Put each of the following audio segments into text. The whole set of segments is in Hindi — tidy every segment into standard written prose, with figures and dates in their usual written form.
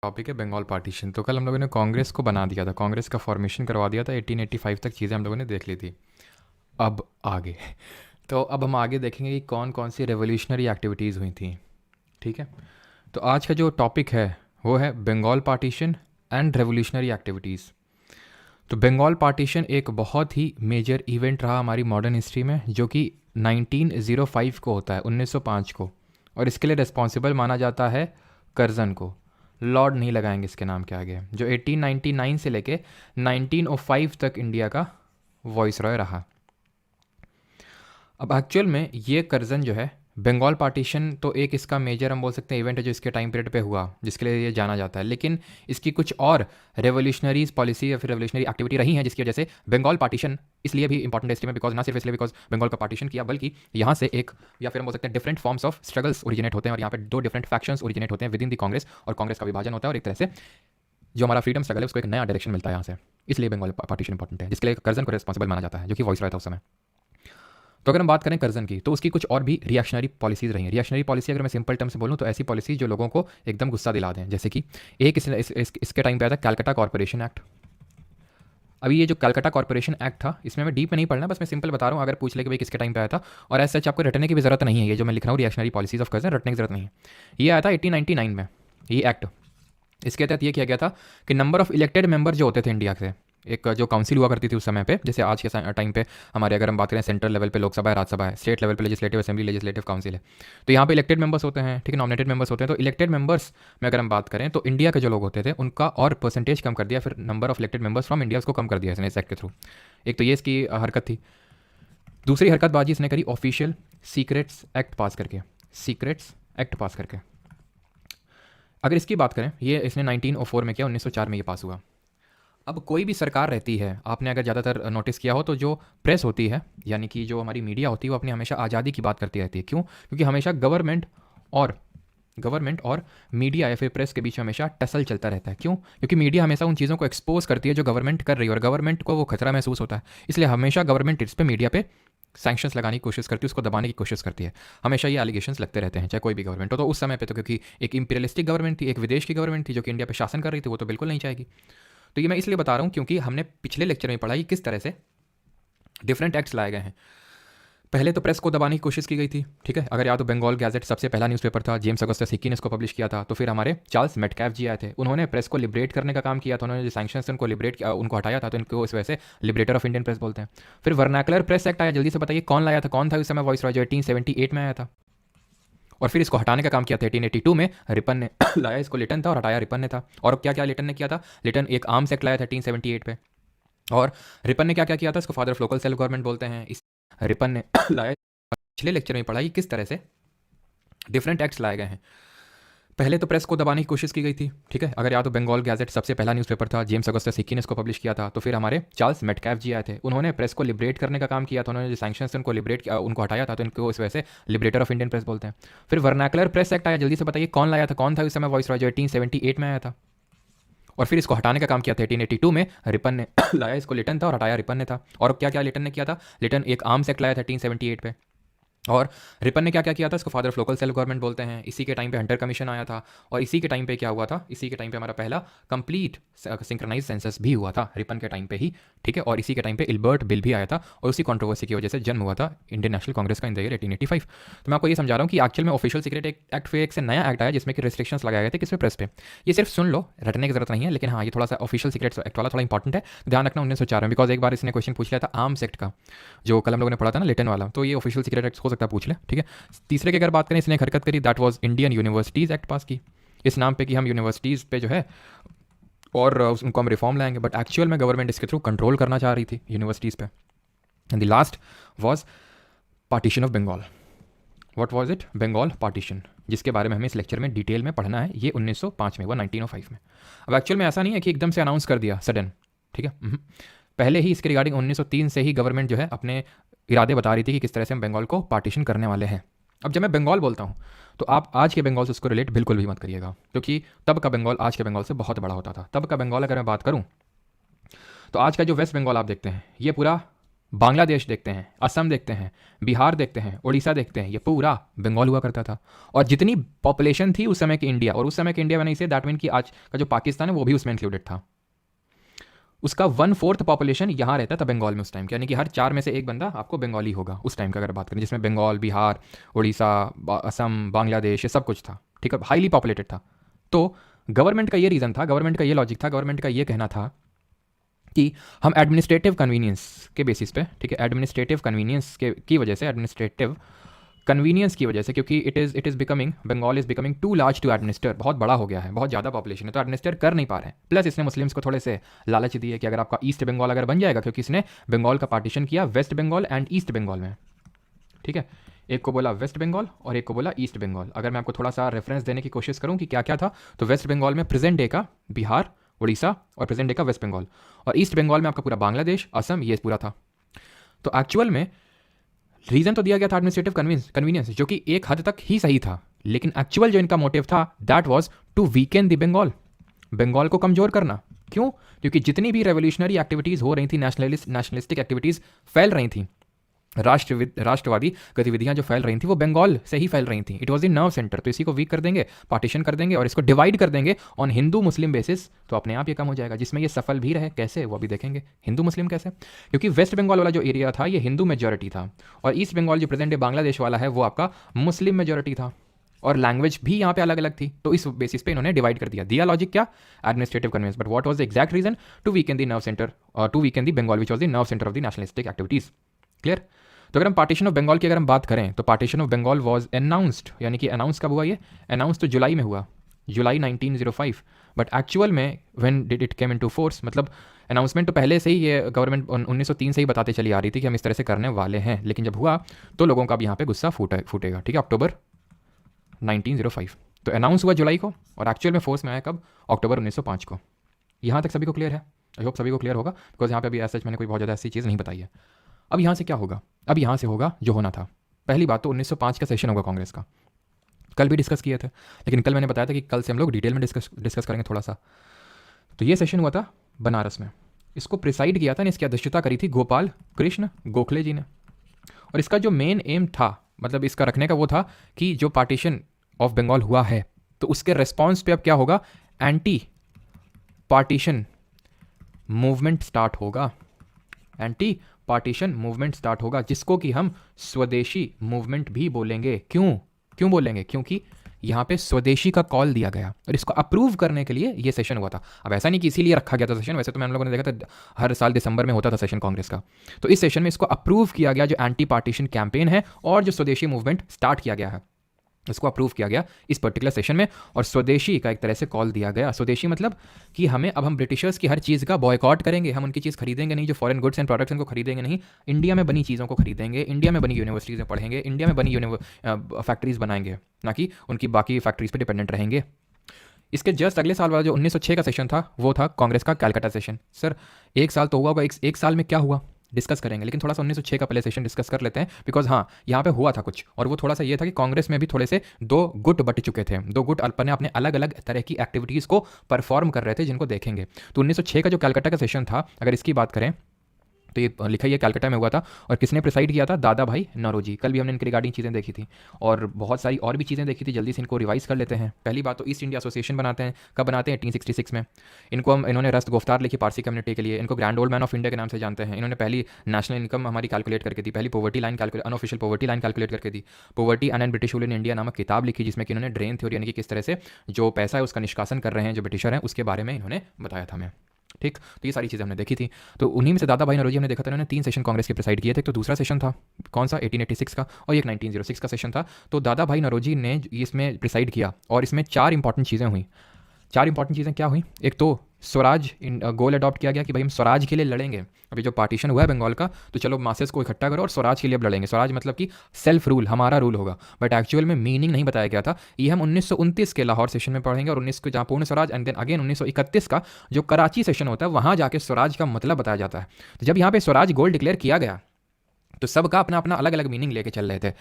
टॉपिक है बंगाल पार्टीशन। तो कल हम लोगों ने कांग्रेस को बना दिया था, कांग्रेस का फॉर्मेशन करवा दिया था। 1885 तक चीज़ें हम लोगों ने देख ली थी। अब आगे तो अब हम आगे देखेंगे कि कौन कौन सी रेवोल्यूशनरी एक्टिविटीज़ हुई थी। ठीक है, तो आज का जो टॉपिक है वो है Bengal partition and revolutionary activities. तो बंगाल पार्टीशन एक बहुत ही मेजर इवेंट रहा हमारी मॉडर्न हिस्ट्री में, जो कि 1905 को होता है, 1905 को। और इसके लिए रिस्पॉन्सिबल माना जाता है कर्जन को। लॉर्ड नहीं लगाएंगे इसके नाम के आगे, जो 1899 से लेके 1905 तक इंडिया का वॉइस रॉय रहा। अब एक्चुअल में ये कर्जन जो है, बंगाल पार्टीशन तो एक इसका मेजर हम बोल सकते हैं इवेंट है जो इसके टाइम पीरियड पे हुआ, जिसके लिए ये जाना जाता है। लेकिन इसकी कुछ और रेवोल्यूशनरीज पॉलिसी या फिर रेवोल्यूशनरी एक्टिविटी रही हैं, जिसकी वजह से बंगाल पार्टीशन इसलिए भी इंपॉर्टेंट है हिस्ट्री में, बिकॉज ना सिर्फ इसलिए बिकॉज बंगाल का पार्टीशन किया, बल्कि यहाँ से एक या फिर हम बोल सकते हैं different forms of struggles originate होते हैं, और यहाँ पे दो डिफरेंट फैक्शंस ओरिजिनेट होते हैं विद इन द कांग्रेस, और कांग्रेस का विभाजन होता है, और एक तरह से जो हमारा फ्रीडम स्ट्रगल है उसको एक नया डायरेक्शन मिलता है यहाँ से। इसलिए बंगाल पार्टीशन इंपॉर्टेंट है, जिसके लिए कर्जन को रिस्पॉन्सिबल माना जाता है, जो कि वॉइस रॉय था उस समय। तो अगर हम बात करें कर्जन की, तो उसकी कुछ और भी रिएक्शनरी पॉलिसीज रही हैं। रिएक्शनरी पॉलिसी अगर मैं सिंपल टर्म से बोलूँ तो ऐसी पॉलिसी जो लोगों को एकदम गुस्सा दिला दें। जैसे कि एक इसके टाइम पे आया था कैलकाटा कॉर्पोरेशन एक्ट। अभी ये जो कैलकाटा कॉर्पोरेशन एक्ट था, इसमें मैं डीप में नहीं पढ़ना, बस मैं सिंपल बता रहा हूँ, अगर पूछ ले कि भाई किसके टाइम पे आया था। और ऐसे सच आपको रटने की भी जरूरत नहीं है, ये जो मैं लिख रहा हूँ रिएक्शनरी पॉलिसीज ऑफ कर्जन, रटने की जरूरत नहीं है। ये आया था 1899 में, ये एक्ट। इसके तहत ये किया गया था कि नंबर ऑफ इलेक्टेड मेंबर जो होते थे इंडिया से, एक जो काउंसिल हुआ करती थी उस समय पे, जैसे आज के टाइम पे हमारे अगर हम बात करें सेंट्रल लेवल पे लोकसभा है, राज्यसभा है, स्टेट लेवल पे लेजिस्लेटिव असेंबली, लेजिस्लेटिव काउंसिल है। तो यहाँ पे इलेक्टेड मेंबर्स होते हैं, ठीक है, नॉमिनेटेड मेंबर्स होते हैं। तो इलेक्टेड मेंबर्स में अगर हम बात करें तो इंडिया के जो लोग होते थे उनका और परसेंटेज कम कर दिया, फिर number of elected members from India उसको कम कर दिया इसने इस एक्ट के थ्रू। एक तो ये इसकी हरकत थी। दूसरी हरकतबाजी इसने करी ऑफिशियल सीक्रेट्स एक्ट पास करके, सीक्रेट्स एक्ट पास करके। अगर इसकी बात करें, ये इसने 1904 में किया, 1904 में ये पास हुआ। अब कोई भी सरकार रहती है, आपने अगर ज़्यादातर नोटिस किया हो तो जो प्रेस होती है, यानी कि जो हमारी मीडिया होती है, वो अपनी हमेशा आज़ादी की बात करती रहती है। क्यों? क्योंकि हमेशा गवर्नमेंट और मीडिया या फिर प्रेस के बीच में हमेशा टसल चलता रहता है। क्यों? क्योंकि मीडिया हमेशा उन चीज़ों को एक्सपोज करती है जो गवर्नमेंट कर रही है, और गवर्नमेंट को वो खतरा महसूस होता है, इसलिए हमेशा गवर्नमेंट इस पर मीडिया पे सैंक्शंस लगाने की कोशिश करती है, उसको दबाने की कोशिश करती है। हमेशा ये एलिगेशंस लगते रहते हैं, चाहे कोई भी गवर्नमेंट हो। तो उस समय पे तो क्योंकि एक इंपीरियलिस्टिक गवर्नमेंट थी, एक विदेश की गवर्नमेंट थी जो कि इंडिया पे शासन कर रही थी, वो तो बिल्कुल नहीं चाहेगी। तो ये मैं इसलिए बता रहा हूँ क्योंकि हमने पिछले लेक्चर में पढ़ा कि किस तरह से डिफरेंट एक्ट्स लाए गए हैं। पहले तो प्रेस को दबाने की कोशिश की गई थी, ठीक है। अगर याद तो बंगाल गैजेट सबसे पहला न्यूज़पेपर था, जेम्स अगस्टस हिक्की ने इसको पब्लिश किया था। तो फिर हमारे चार्ल्स मेटकैफ जी आए थे, उन्होंने प्रेस को लिबरेट करने का काम किया था। उन्होंने जो सैंक्शंस थे उनको लिबरेट किया, उनको हटाया था, तो इनको इस वजह से लिबरेटर ऑफ इंडियन प्रेस बोलते हैं। फिर वर्नाकुलर प्रेस एक्ट आया, जल्दी से बताइए कौन लाया था, कौन था उस समय वॉइस रॉय, जो 1878 में आया था। और फिर इसको हटाने का काम किया था 1882 में रिपन ने लाया इसको, लिटन था, और हटाया रिपन ने था। और क्या क्या लिटन ने किया था? लिटन एक आर्म्स एक्ट लाया था 1878 पे। और रिपन ने क्या क्या किया था? इसको father of local self government बोलते हैं। इस रिपन ने लाया, पिछले लेक्चर में पढ़ा कि किस तरह से डिफरेंट एक्ट्स लाए गए हैं। पहले तो प्रेस को दबाने की कोशिश की गई थी, ठीक है। अगर याद तो बंगाल गैजेट सबसे पहला न्यूज़पेपर था, जेम्स अगस्टस हिक्की ने इसको पब्लिश किया था। तो फिर हमारे चार्ल्स मेटकैफ जी आए थे, उन्होंने प्रेस को लिबरेट करने का काम किया था। उन्होंने जो सैंक्शंस थे उनको लिबरेट किया, उनको हटाया था, तो इनको इस वजह से लिबरेटर ऑफ इंडियन प्रेस बोलते हैं। फिर वर्नाकुलर प्रेस एक्ट आया, जल्दी से बताइए कौन लाया था, कौन था उस समय वॉइस रॉय, जो 1878 में आया था। और फिर इसको हटाने का काम किया था 1882 में रिपन ने लाया इसको, लिटन था, और हटाया रिपन ने था। और क्या क्या लिटन ने किया था? लिटन एक आर्म्स एक्ट लाया था 1878 पे। और रिपन ने क्या क्या किया था? इसको father of local self government बोलते हैं। इसी के टाइम पे हंटर कमीशन आया था, और इसी के टाइम पे क्या हुआ था? इसी के टाइम पे हमारा पहला कंप्लीट सिंक्रोनाइज सेंसस भी हुआ था, रिपन के टाइम पे ही, ठीक है। और इसी के टाइम पे इल्बर्ट बिल भी आया था, और उसी कंट्रोवर्सी की वजह से जन्म हुआ था इंडियन नेशनल कांग्रेस का इन द ईयर 1885। तो मैं आपको ये समझा रहा हूँ कि एक्चुअल में ऑफिशियल सीक्रेट एक्ट फिर एक से नया एक्ट आया जिसमें कि रिस्ट्रिक्शंस लगाए गए थे किस पे? प्रेस पे। ये सिर्फ सुन लो, रटने की जरूरत नहीं है, लेकिन हाँ ये थोड़ा सा ऑफिशियल सीक्रेट एक्ट वाला थोड़ा इंपॉर्टेंट है, ध्यान रखना 1904 में। बिकॉज एक बार इसने क्वेश्चन पूछ लिया था आर्म्स एक्ट का, जो कल हम लोगों ने पढ़ा था ना लिटन वाला, तो ये ऑफिशियल सीक्रेट एक्ट हो सकता है पूछ ले, ठीक है। तीसरे की अगर बात करें, इसने एक हरकत करी, that was Indian universities act पास की, इस नाम पे कि हम यूनिवर्सिटीज़ पे जो है और उनको हम रिफॉर्म लाएंगे, बट एक्चुअल में गवर्नमेंट इसके थ्रू कंट्रोल करना चाह रही थी यूनिवर्सिटीज़ पे। And the last was partition of Bengal. What was it? Bengal partition, जिसके बारे में हमें इस लेक्चर में डिटेल में पढ़ना है। ये 1905 में हुआ, 1905 में। अब एक्चुअल में ऐसा नहीं है कि एकदम से अनाउंस कर दिया सडन, ठीक है। पहले ही इसके रिगार्डिंग 1903 से ही गवर्नमेंट जो है अपने इरादे बता रही थी कि किस तरह से हम बंगाल को पार्टीशन करने वाले हैं। अब जब मैं बंगाल बोलता हूँ तो आप आज के बंगाल से उसको रिलेट बिल्कुल भी मत करिएगा, क्योंकि तब का बंगाल आज के बंगाल से बहुत बड़ा होता था। तब का बंगाल अगर मैं बात करूँ तो आज का जो वेस्ट बंगाल आप देखते हैं, ये पूरा बांग्लादेश देखते हैं, असम देखते हैं, बिहार देखते हैं, उड़ीसा देखते हैं, ये पूरा बंगाल हुआ करता था। और जितनी पॉपुलेशन थी उस समय की इंडिया, और उस समय की इंडिया मैंने इसे दैट मीन कि आज का जो पाकिस्तान है वो भी उसमें इंक्लूडेड था, उसका 1/4 पॉपुलेशन यहाँ रहता था बंगाल में उस टाइम, यानी कि हर 4 में से एक बंदा आपको बंगाली होगा उस टाइम का अगर बात करें, जिसमें बंगाल, बिहार, उड़ीसा, असम, बांग्लादेश, ये सब कुछ था। ठीक है, हाईली पॉपुलेटेड था। तो गवर्नमेंट का ये रीज़न था, गवर्नमेंट का ये लॉजिक था, गवर्नमेंट का ये कहना था कि हम एडमिनिस्ट्रेटिव कन्वीनियंस के बेसिस पे, ठीक है, एडमिनिस्ट्रेटिव कन्वीनियंस के की वजह से, एडमिनिस्ट्रेटिव कन्वीनियंस की वजह से, क्योंकि it is becoming, Bengal is becoming too large to administer, बहुत बड़ा हो गया है, बहुत ज़्यादा पॉपुलेशन है, तो एडमिनिस्टर कर नहीं पा रहे हैं। प्लस इसने मुस्लिम्स को थोड़े से लालच दी है कि अगर आपका ईस्ट बंगाल अगर बन जाएगा, क्योंकि इसने बंगाल का पार्टीशन किया west Bengal and east Bengal में। ठीक है, एक को बोला वेस्ट बंगाल और एक को बोला ईस्ट बंगाल। अगर मैं आपको थोड़ा सा रेफरेंस देने की कोशिश करूं कि क्या क्या था, तो वेस्ट बंगाल में प्रेजेंट डे का बिहार, उड़ीसा और प्रेजेंट डे का वेस्ट बंगाल, और ईस्ट बंगाल में आपका पूरा बांग्लादेश, असम, ये पूरा था। तो एक्चुअल में रीजन तो दिया गया था एडमिनिस्ट्रेटिव कन्वीनियंस, जो कि एक हद तक ही सही था, लेकिन एक्चुअल जो इनका मोटिव था that was to weaken the Bengal, Bengal को कमजोर करना। क्यों? क्योंकि जितनी भी रेवोल्यूशनरी एक्टिविटीज़ हो रही थी, नेशनलिस्टिक एक्टिविटीज़ फैल रही थी, राष्ट्रवादी गतिविधियां जो फैल रही थी वो बंगाल से ही फैल रही थी। It was the nerve centre. तो इसी को वीक कर देंगे, पार्टीशन कर देंगे और इसको डिवाइड कर देंगे ऑन हिंदू मुस्लिम बेसिस, तो अपने आप ये कम हो जाएगा, जिसमें ये सफल भी रहे। कैसे, वो अभी देखेंगे। हिंदू मुस्लिम कैसे? क्योंकि वेस्ट बंगाल वाला जो एरिया था ये हिंदू मेजोरिटी था, और ईस्ट बंगाल जो प्रेजेंट डे बांग्लादेश वाला है वो आपका मुस्लिम मेजोरिटी था, और लैंग्वेज भी यहाँ पे अलग अलग थी। तो इस बेसिस पे इन्होंने डिवाइड कर दिया लॉजिक क्या? Administrative convenience. But what was the exact reason? To weaken the nerve centre, to weaken the Bengal which was the nerve centre of the nationalistic activities. Clear? तो अगर हम पार्टीशन ऑफ बंगाल की अगर हम बात करें, तो partition of Bengal was announced, यानी कि अनाउंस कब हुआ? ये अनाउंस तो जुलाई में हुआ, जुलाई 1905। बट एक्चुअल में when did it came into force, मतलब अनाउंसमेंट तो पहले से ही ये गवर्नमेंट 1903 से ही बताते चली आ रही थी कि हम इस तरह से करने वाले हैं, लेकिन जब हुआ तो लोगों का भी यहाँ पे गुस्सा फूटेगा। ठीक है, अक्टूबर 1905। तो अनाउंस हुआ जुलाई को, और एक्चुअल में फोर्स में आया कब? अक्टूबर 1905 को। यहाँ तक सभी को क्लियर है? आई होप सभी को क्लियर होगा, बिकॉज यहाँ पे अभी ऐसा मैंने कोई बहुत ज़्यादा ऐसी चीज़ नहीं बताई है। अब यहाँ से क्या होगा? अब यहाँ से होगा जो होना था। पहली बात तो 1905 का सेशन होगा कांग्रेस का, कल भी डिस्कस किए थे, लेकिन कल मैंने बताया था कि कल से हम लोग डिटेल में डिस्कस करेंगे थोड़ा सा। तो ये सेशन हुआ था बनारस में, इसको प्रिसाइड किया था, इसकी अध्यक्षता करी थी गोपाल कृष्ण गोखले जी ने। और इसका जो मेन एम था, मतलब इसका रखने का वो था कि जो पार्टीशन ऑफ बंगाल हुआ है तो उसके रेस्पॉन्स पे अब क्या होगा? एंटी पार्टीशन मूवमेंट स्टार्ट होगा, एंटी पार्टीशन मूवमेंट स्टार्ट होगा, जिसको कि हम स्वदेशी मूवमेंट भी बोलेंगे। क्यों बोलेंगे? क्योंकि यहाँ पे स्वदेशी का कॉल दिया गया, और इसको अप्रूव करने के लिए ये सेशन हुआ था। अब ऐसा नहीं कि इसीलिए रखा गया था सेशन, वैसे तो हम लोगों ने देखा था हर साल दिसंबर में होता था सेशन कांग्रेस का। तो इस सेशन में इसको अप्रूव किया गया, जो एंटी पार्टीशन कैंपेन है और जो स्वदेशी मूवमेंट स्टार्ट किया गया है, इसको अप्रूव किया गया इस पर्टिकुलर सेशन में। और स्वदेशी का एक तरह से कॉल दिया गया। स्वदेशी मतलब कि अब हम ब्रिटिशर्स की हर चीज़ का बॉयकॉट करेंगे, हम उनकी चीज़ खरीदेंगे नहीं, जो फॉरेन गुड्स एंड प्रोडक्ट्स उनको खरीदेंगे नहीं, इंडिया में बनी चीज़ों को खरीदेंगे, इंडिया में बनी यूनिवर्सिटीज़ में पढ़ेंगे, इंडिया में बनी फैक्ट्रीज़ बनाएंगे, ना कि उनकी बाकी फैक्ट्रीज़ पर डिपेंडेंट रहेंगे। इसके जस्ट अगले साल वाला जो 1906 का सेशन था वो था कांग्रेस का कैलकाटा सेशन। सर एक साल तो हुआ होगा, एक साल में क्या हुआ डिस्कस करेंगे, लेकिन थोड़ा सा 1906 का पहले सेशन डिस्कस कर लेते हैं, बिकॉज हाँ यहाँ पे हुआ था कुछ, और वो थोड़ा सा ये था कि कांग्रेस में भी थोड़े से दो गुट बट चुके थे, दो गुट अपने अलग अलग तरह की एक्टिविटीज़ को परफॉर्म कर रहे थे, जिनको देखेंगे। तो 1906 का जो कैलकाटा का सेशन था, अगर इसकी बात करें तो ये लिखा ही है कैलकाटा में हुआ था, और किसने प्रिसाइड किया था? दादा भाई नौरोजी। कल भी हमने इनके रिगार्डिंग चीज़ें देखी थी, और बहुत सारी और भी चीज़ें देखी थी, जल्दी से इनको रिवाइज कर लेते हैं। पहली बात तो ईस्ट इंडिया एसोसिएशन बनाते हैं, कब बनाते हैं? 1866 में। इन्होंने रस्त गुफ्तार लिखी पारसी कम्युनिटी के लिए, इनको grand old man of India के नाम से जानते हैं। इन्होंने पहली नेशनल इनकम हमारी कैलकुलेट करके दी, पहली poverty line unofficial poverty line calculate करके दी, poverty and British rule in India नामक किताब लिखी, जिसमें कि इन्होंने ड्रेन थ्योरी, यानी कि किस तरह से जो पैसा है उसका निष्कासन कर रहे हैं जो ब्रिटिशर हैं, उसके बारे में इन्होंने बताया था हमें। ठीक, तो ये सारी चीज़ें हमने देखी थी। तो उन्हीं में से दादा भाई नौरोजी हमने देखा था, उन्होंने 3 सेशन कांग्रेस के प्रिसाइड किए थे। तो दूसरा सेशन था कौन सा? 1886 का, और एक 1906 का सेशन था। तो दादा भाई नौरोजी ने इसमें प्रिसाइड किया, और इसमें 4 इंपॉर्टेंट चीज़ें हुई। 4 इंपॉर्टेंट चीज़ें क्या हुई? एक तो स्वराज गोल अडॉप्ट किया गया कि भाई हम स्वराज के लिए लड़ेंगे। अभी जो पार्टीशन हुआ है बंगाल का, तो चलो मासेस को इकट्ठा करो और स्वराज के लिए अब लड़ेंगे। स्वराज मतलब कि सेल्फ रूल, हमारा रूल होगा। बट एक्चुअल में मीनिंग नहीं बताया गया था। ये हम 1929 के लाहौर सेशन में पढ़ेंगे, और 19 को जहाँ पूर्ण स्वराज, एंड देन अगेन 1931 का जो कराची सेशन होता है, वहाँ जाके स्वराज का मतलब बताया जाता है। तो जब यहाँ पे स्वराज गोल डिक्लेयर किया गया, तो सबका अपना अपना अलग अलग मीनिंग लेके चल रहे थे।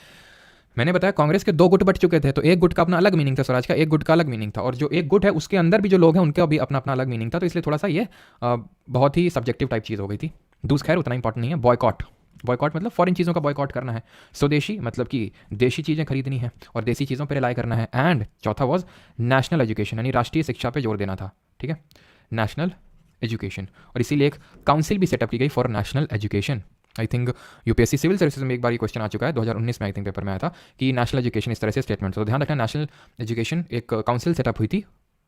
मैंने बताया कांग्रेस के 2 गुट बट चुके थे, तो एक गुट का अपना अलग मीनिंग था स्वराज का, एक गुट का अलग मीनिंग था, और जो एक गुट है उसके अंदर भी जो लोग हैं उनका भी अपना अपना अलग मीनिंग था। तो इसलिए थोड़ा सा ये बहुत ही सब्जेक्टिव टाइप चीज़ हो गई थी। दूसरा खैर उतना इंपॉर्टेंट नहीं है। बॉयकॉट, बॉयकॉट मतलब फॉरेन चीज़ों का बॉयकॉट करना है। स्वदेशी मतलब कि देशी चीज़ें खरीदनी है और देसी चीज़ों पर रिलाई करना है। एंड चौथा वॉज नेशनल एजुकेशन, यानी राष्ट्रीय शिक्षा पे जोर देना था। ठीक है, नेशनल एजुकेशन, और इसीलिए एक काउंसिल भी सेटअप की गई for national education. I think UPSC civil services में एक बार ये क्वेश्चन आ चुका है, 2019 में आई थिंक पेपर में आया था कि नेशनल एजुकेशन इस तरह से स्टेटमेंट। तो ध्यान रखना, नेशनल एजुकेशन एक काउंसिल सेटअप हुई थी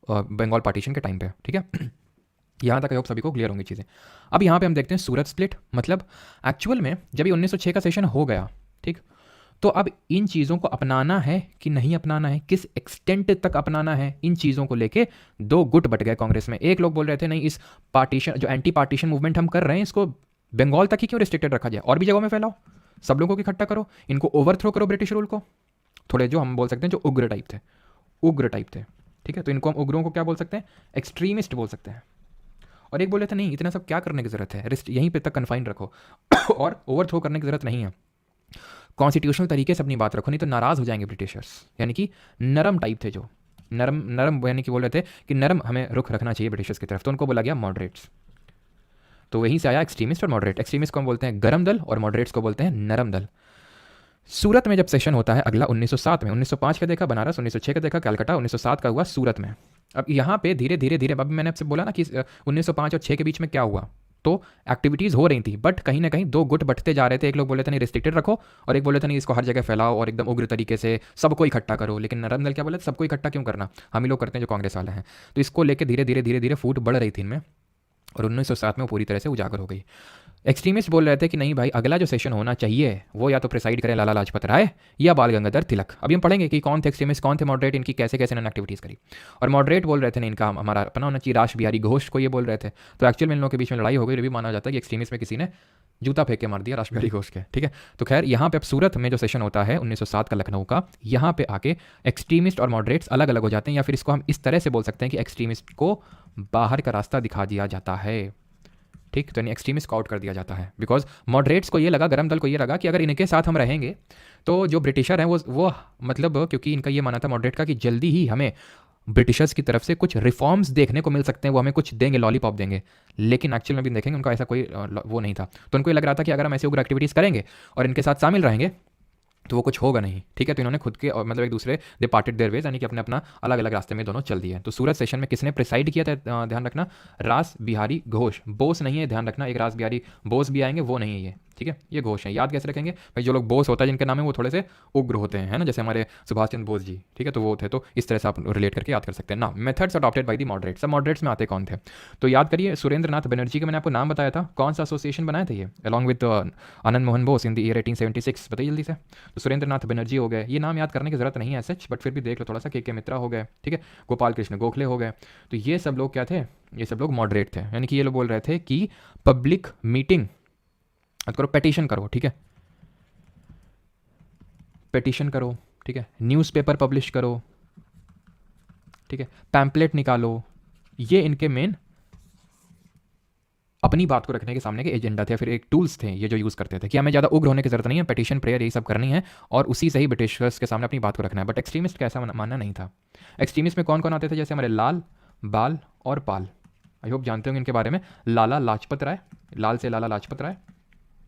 बंगाल पार्टीशन के टाइम पे। ठीक है, यहाँ तक आई होप सभी को क्लियर होंगी चीज़ें। अब यहाँ पे हम देखते हैं सूरत स्प्लिट, मतलब एक्चुअल में जब ये 1906 का सेशन हो गया, ठीक, तो अब इन चीज़ों को अपनाना है कि नहीं अपनाना है, किस एक्सटेंट तक अपनाना है, इन चीज़ों को लेके दो गुट बट गए कांग्रेस में। एक लोग बोल रहे थे नहीं, इस पार्टीशन जो एंटी पार्टीशन मूवमेंट हम कर रहे हैं इसको बंगाल तक ही क्यों रिस्ट्रिक्टेड रखा जाए, और भी जगहों में फैलाओ, सब लोगों को इकट्ठा करो, इनको ओवरथ्रो करो ब्रिटिश रूल को। थोड़े जो हम बोल सकते हैं जो उग्र टाइप थे, उग्र टाइप थे। ठीक है, तो इनको हम उग्रों को क्या बोल सकते हैं, एक्सट्रीमिस्ट बोल सकते हैं। और एक बोले थे नहीं, इतना सब क्या करने की ज़रूरत है, रिस्ट यहीं पे तक कन्फाइन रखो और ओवरथ्रो करने की ज़रूरत नहीं है, कॉन्स्टिट्यूशनल तरीके से अपनी बात रखो, नहीं तो नाराज़ हो जाएंगे ब्रिटिशर्स। यानी कि नरम टाइप थे जो, नरम नरम यानी कि बोल रहे थे कि नरम हमें रुख रखना चाहिए ब्रिटिशर्स की तरफ, तो उनको बोला गया मॉडरेट्स। तो वहीं से आया एक्सट्रीमिस्ट और मॉडरेट। एक्सट्रीमिस्ट को हम बोलते हैं गरम दल और मॉडरेट्स को बोलते हैं नरम दल। सूरत में जब सेशन होता है अगला 1907 में, 1905 का देखा बनारस, 1906 का देखा कलकत्ता, 1907 का हुआ सूरत में। अब यहाँ पे धीरे धीरे धीरे, अभी मैंने आपसे बोला ना कि 1905 और 6 के बीच में क्या हुआ, तो एक्टिविटीज़ हो रही थी, बट कहीं ना कहीं दो गुट बटते जा रहे थे। एक लोग बोले थे नहीं रिस्ट्रिक्टेड रखो, और एक बोले थे नहीं इसको हर जगह फैलाओ और एकदम उग्र तरीके से सबको इकट्ठा करो। लेकिन नरम दल क्या बोले, सबको इकट्ठा क्यों करना, हम ही लोग करते हैं जो कांग्रेस वाले हैं। तो इसको लेकर धीरे धीरे धीरे धीरे फूट बढ़ रही थी इनमें, और 1907 में वो पूरी तरह से उजागर हो गई। एक्सट्रीमिस्ट बोल रहे थे कि नहीं भाई, अगला जो सेशन होना चाहिए वो या तो प्रिसाइड करें लाला लाजपत राय या बाल गंगाधर तिलक। अभी हम पढ़ेंगे कि कौन थे एक्सट्रीमिस्ट, कौन थे मॉडरेट, इनकी कैसे कैसे इन्होंने एक्टिविटीज़ करी। और मॉडरेट बोल रहे थे नहीं, इनका हमारा अपना होना चाहिए, रास बिहारी घोष को ये बोल रहे थे। तो एक्चुअल में इन लोगों के बीच में लड़ाई हो गई, भी माना जाता है कि एक्सट्रीमिस्ट में किसी ने जूता फेंक के मार दिया रास बिहारी घोष के। ठीक है, तो खैर यहाँ पे अब सूरत में जो सेशन होता है 1907 का लखनऊ का, यहाँ पे आके एक्सट्रीमिस्ट और मॉडरेट्स अलग अलग हो जाते हैं, या फिर इसको हम इस तरह से बोल सकते हैं कि एक्सट्रीमिस्ट को बाहर का रास्ता दिखा दिया जाता है। ठीक, तो यानी एक्सट्रीमिस्ट को आउट कर दिया जाता है, बिकॉज मॉडरेट्स को ये लगा, गरम दल को ये लगा कि अगर इनके साथ हम रहेंगे तो जो ब्रिटिशर हैं वो मतलब, क्योंकि इनका ये माना था मॉडरेट का कि जल्दी ही हमें ब्रिटिशर्स की तरफ से कुछ रिफॉर्म्स देखने को मिल सकते हैं, वो हमें कुछ देंगे, लॉलीपॉप देंगे। लेकिन एक्चुअल में भी देखेंगे उनका ऐसा कोई वो नहीं था। तो उनको ये लग रहा था कि अगर हम ऐसे उग्र एक्टिविटीज़ करेंगे और इनके साथ शामिल रहेंगे तो वो कुछ होगा नहीं। ठीक है, तो इन्होंने खुद के और मतलब एक दूसरे दे पार्टेड देयर वेज, यानी कि अपने अपना अलग अलग रास्ते में दोनों चल दिए। तो सूरत सेशन में किसने प्रिसाइड किया था, ध्यान रखना, रास बिहारी घोष। बोस नहीं है, ध्यान रखना, एक रास बिहारी बोस भी आएंगे, वो नहीं है ये। ठीक है, ये घोष है। याद कैसे रखेंगे भाई, जो लोग बोस होता है जिनके नाम है वो थोड़े से उग्र होते हैं, है ना, जैसे हमारे सुभाष चंद्र बोस जी। ठीक है, तो वो थे, तो इस तरह से आप रिलेट करके याद कर सकते हैं ना। Methods adopted by the moderates. अब मॉडरेट्स में आते कौन थे, तो याद करिए, सुरेंद्र नाथ बनर्जी का मैंने आपको नाम बताया था, कौन सा एसोसिएशन बनाए थे ये, along with Anand Mohan Bose in the year 1876, बताइए जल्दी से। तो सुरेंद्र नाथ बनर्जी हो गए, ये नाम याद करने की जरूरत नहीं है सच, बट फिर भी देख लो थोड़ा सा। के मित्रा हो गए, ठीक है, गोपाल कृष्ण गोखले हो गए। तो ये सब लोग क्या थे, ये सब लोग मॉडरेट थे, यानी कि ये लोग बोल रहे थे कि पब्लिक मीटिंग करो, पेटिशन करो, ठीक है, पेटिशन करो, ठीक है, न्यूज़पेपर पब्लिश करो, ठीक है, पैम्पलेट निकालो। ये इनके मेन अपनी बात को रखने के सामने के एजेंडा थे, फिर एक टूल्स थे ये जो यूज़ करते थे कि हमें ज़्यादा उग्र होने की जरूरत नहीं है, पेटिशन प्रेयर यही सब करनी है और उसी से ही ब्रिटिशर्स के सामने अपनी बात को रखना है। बट एक्सट्रीमिस्ट का ऐसा मानना नहीं था। एक्सट्रीमिस्ट में कौन कौन आते थे, जैसे हमारे लाल, बाल और पाल, आई होप जानते होंगे इनके बारे में। लाला लाजपत राय, लाल से लाला लाजपत राय,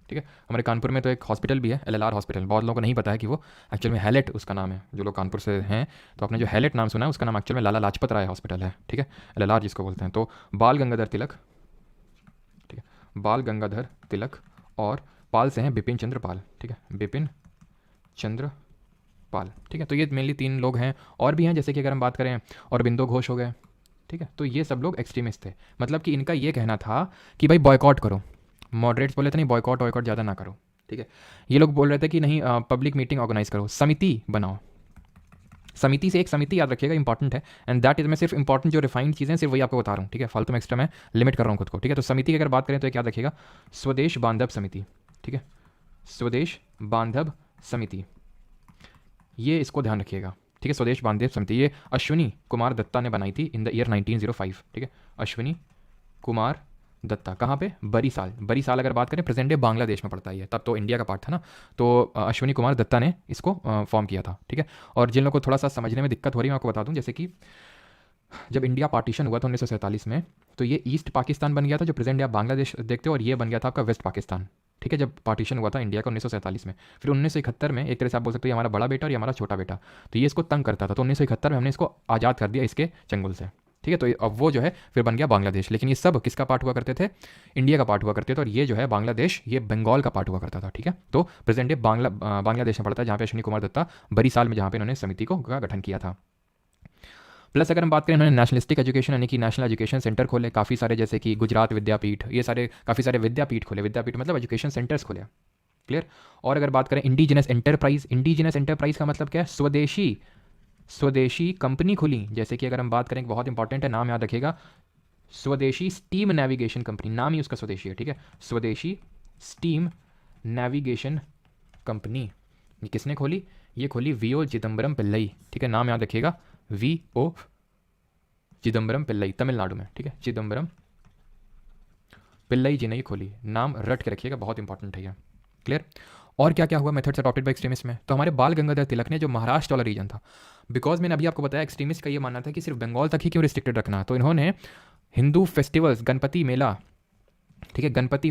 ठीक है। हमारे कानपुर में तो एक हॉस्पिटल भी है, एलएलआर हॉस्पिटल, बहुत लोगों को नहीं पता है कि वो एक्चुअल में हैलेट उसका नाम है। जो लोग कानपुर से हैं तो आपने जो हैलेट नाम सुना है उसका नाम एक्चुअल में लाला लाजपत राय हॉस्पिटल है, ठीक है, एलएलआर जिसको बोलते हैं। तो बाल गंगाधर तिलक, ठीक है, बाल गंगाधर तिलक, और पाल से हैं बिपिन चंद्र पाल, ठीक है, बिपिन चंद्र पाल, ठीक है। तो ये मेनली 3 लोग हैं, और भी हैं जैसे कि अगर हम बात करें अरबिंदो घोष हो गए, ठीक है। तो ये सब लोग एक्सट्रीमिस्ट थे, मतलब कि इनका ये कहना था कि भाई बॉयकॉट करो। मॉडरेट्स बोले थे नहीं, बॉयकॉट वॉयकॉट ज़्यादा ना करो, ठीक है। ये लोग बोल रहे थे कि नहीं, पब्लिक मीटिंग ऑर्गेनाइज करो, समिति बनाओ। समिति से एक समिति याद रखिएगा, इंपॉर्टेंट है, एंड दैट इज, मैं सिर्फ इंपॉर्टेंट जो रिफाइंड चीज़ें सिर्फ वही आपको बता रहा हूँ, ठीक है, फालतू में एक्स्ट्रा मैं लिमिट कर रहा हूँ खुद को, ठीक है। तो समिति की अगर बात करें तो एक याद रखिएगा, स्वदेश बांधव समिति, ठीक है, स्वदेश बांधव समिति, ये इसको ध्यान रखिएगा, ठीक है। स्वदेश बांधव समिति ये अश्विनी कुमार दत्ता ने बनाई थी इन द ईयर 1905, ठीक है, अश्विनी कुमार दत्ता। कहाँ पे, बरीसाल। बरीसाल अगर बात करें प्रेजेंट डे बांग्लादेश में पड़ता है ये, तब तो इंडिया का पार्ट था ना। तो अश्विनी कुमार दत्ता ने इसको फॉर्म किया था, ठीक है। और जिन लोगों को थोड़ा सा समझने में दिक्कत हो रही है मैं आपको बता दूं, जैसे कि जब इंडिया पार्टीशन हुआ था 1947 में, तो ये ईस्ट पाकिस्तान बन गया था जो प्रेजेंट डे आप बांग्लादेश देखते हो, और ये बन गया था आपका वेस्ट पाकिस्तान, ठीक है, जब पार्टीशन हुआ था इंडिया का 1947 में। फिर 1971 में एक तरह से आप बोल सकते हो ये हमारा बड़ा बेटा और ये हमारा छोटा बेटा, तो ये इसको तंग करता था, तो 1971 में हमने इसको आज़ाद कर दिया इसके चंगुल से। ठीक है, तो अब वो जो है फिर बन गया बांग्लादेश, लेकिन ये सब किसका पार्ट हुआ करते थे, इंडिया का पार्ट हुआ करते थे, और ये जो है बांग्लादेश ये बंगाल का पार्ट हुआ करता था। ठीक है, तो प्रेजेंट डे बांग्लादेश में पड़ता है, जहाँ पे अश्विनी कुमार दत्ता बड़ी साल में जहाँ पे इन्होंने समिति को का गठन किया था। प्लस अगर हम बात करें, इन्होंने नेशनलिस्टिक एजुकेशन यानी कि नेशनल एजुकेशन सेंटर खोले काफ़ी सारे, जैसे कि गुजरात विद्यापीठ, ये सारे काफ़ी सारे विद्यापीठ खोले, विद्यापीठ मतलब एजुकेशन सेंटर्स खोले। क्लियर। और अगर बात करें इंडिजिनस एंटरप्राइज का मतलब क्या है, स्वदेशी कंपनी खुली, जैसे कि अगर हम बात करें, बहुत इंपॉर्टेंट है, नाम याद रखिएगा, स्वदेशी स्टीम नेविगेशन कंपनी, नाम ही उसका स्वदेशी है। ठीक है, स्वदेशी स्टीम नेविगेशन कंपनी, ये किसने खोली, ये खोली वीओ चिदम्बरम पिल्लई। ठीक है, नाम याद रखिएगा, वीओ चिदम्बरम पिल्लई, तमिलनाडु में। ठीक है, चिदम्बरम पिल्लई जी ने ये खोली, नाम रट के रखिएगा, बहुत इंपॉर्टेंट है ये। क्लियर। और क्या क्या हुआ मेथड्स अडॉप्टेड बाय एक्सट्रीमिस्ट में, तो हमारे बाल गंगाधर तिलक ने, जो महाराष्ट्र वाला रीजन था, बिकॉज मैंने अभी आपको बताया एक्सट्रीमिस्ट का ये मानना था कि सिर्फ बंगाल तक ही क्यों रिस्ट्रिक्टेड रखना, तो इन्होंने हिंदू फेस्टिवल्स, गणपति मेला, ठीक है, गणपति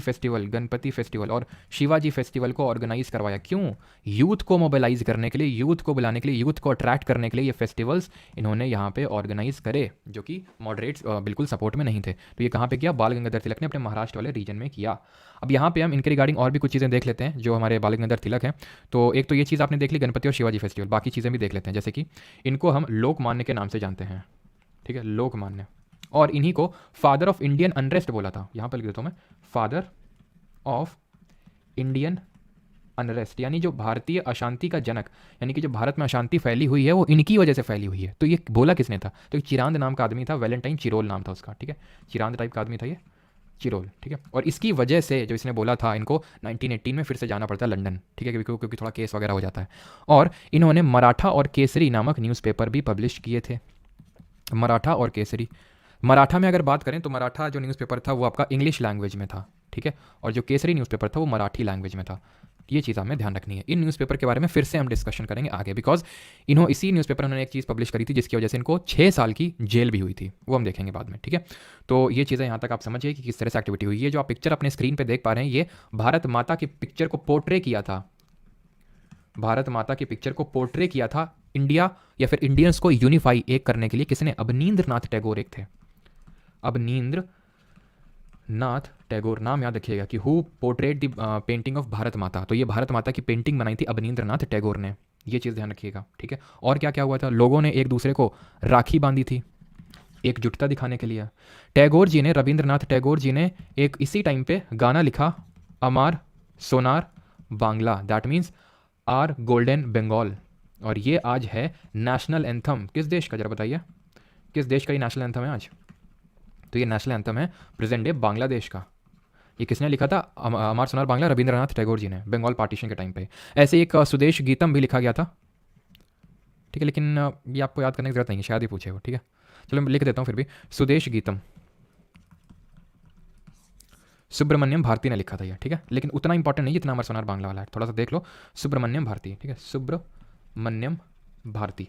फेस्टिवल और शिवाजी फेस्टिवल को ऑर्गेनाइज करवाया। क्यों, यूथ को मोबिलाइज करने के लिए, यूथ को बुलाने के लिए, यूथ को अट्रैक्ट करने के लिए ये फेस्टिवल्स इन्होंने यहाँ पे ऑर्गेनाइज करे, जो कि मॉडरेट्स बिल्कुल सपोर्ट में नहीं थे। तो ये कहाँ पे किया, बाल गंगाधर तिलक ने अपने महाराष्ट्र वाले रीजन में किया। अब यहाँ पे हम इनके रिगार्डिंग और भी कुछ चीज़ें देख लेते हैं जो हमारे बाल गंगाधर तिलक हैं। तो एक तो ये चीज़ आपने देख ली, गणपति और शिवाजी फेस्टिवल, बाकी चीज़ें भी देख लेते हैं, जैसे कि इनको हम लोकमान्य के नाम से जानते हैं। ठीक है, लोकमान्य, और इन्हीं को फादर ऑफ इंडियन अनरेस्ट बोला था, यहाँ पर लिख देता हूँ मैं, फादर ऑफ इंडियन अनरेस्ट, यानी जो भारतीय अशांति का जनक, यानी कि जो भारत में अशांति फैली हुई है वो इनकी वजह से फैली हुई है। तो ये बोला किसने था, तो एक चिरांद नाम का आदमी था, वैलेंटाइन चिरोल नाम था उसका। ठीक है, चिरांद टाइप का आदमी था ये, चिरोल। ठीक है, और इसकी वजह से जो इसने बोला था, इनको 1918 में फिर से जाना पड़ता है लंदन। ठीक है, क्योंकि थोड़ा केस वगैरह हो जाता है। और इन्होंने मराठा और केसरी नामक न्यूज़पेपर भी पब्लिश किए थे, मराठा और केसरी। मराठा में अगर बात करें तो मराठा जो न्यूज़पेपर था वो आपका इंग्लिश लैंग्वेज में था। ठीक है, और जो केसरी न्यूज़पेपर था वो मराठी लैंग्वेज में था। ये चीज़ हमें ध्यान रखनी है। इन न्यूज़पेपर के बारे में फिर से हम डिस्कशन करेंगे आगे, बिकॉज इसी न्यूज़पेपर उन्होंने एक चीज़ पब्लिश करी थी जिसकी वजह से इनको 6 साल की जेल भी हुई थी, वो हम देखेंगे बाद में। ठीक है, तो ये चीज़ें यहाँ तक आप समझिए कि किस तरह से एक्टिविटी हुई है। जो आप पिक्चर अपने स्क्रीन पर देख पा रहे हैं, ये भारत माता की पिक्चर को पोर्ट्रे किया था, भारत माता की पिक्चर को पोर्ट्रे किया था इंडिया या फिर इंडियंस को यूनिफाई एक करने के लिए किसने, अवनींद्रनाथ टैगोर एक थे, अवनींद्र नाथ टैगोर, नाम याद रखिएगा कि who portrait the painting of Bharat माता, तो ये भारत माता की पेंटिंग बनाई थी अवनींद्र नाथ टैगोर ने, ये चीज़ ध्यान रखिएगा। ठीक है, और क्या क्या हुआ था, लोगों ने एक दूसरे को राखी बांधी थी एकजुटता दिखाने के लिए। टैगोर जी ने, रविंद्रनाथ टैगोर जी ने एक इसी टाइम पे गाना लिखा, Amar Sonar Bangla, that means our golden Bengal, और ये आज है नेशनल एंथम किस देश का, जरा बताइए किस देश का ये नेशनल एंथम है आज, तो ये नेशनल एंथम है प्रेजेंट डे बांग्लादेश का। ये किसने लिखा था, अमर सोनार बांग्ला, रविंद्रनाथ टैगोर जी ने, बंगाल पार्टीशन के टाइम पे। ऐसे एक स्वदेश गीतम भी लिखा गया था। ठीक है, लेकिन ये आपको याद करने की जरूरत नहीं है, शायद ही पूछे वो। ठीक है, चलो मैं लिख देता हूँ फिर भी, स्वदेश गीतम सुब्रमण्यम भारती ने लिखा था ये। ठीक है, लेकिन उतना इंपॉर्टेंट नहीं जितना अमर सोनार बांग्ला वाला है, थोड़ा सा देख लो, सुब्रमण्यम भारती। ठीक है, सुब्रमण्यम भारती।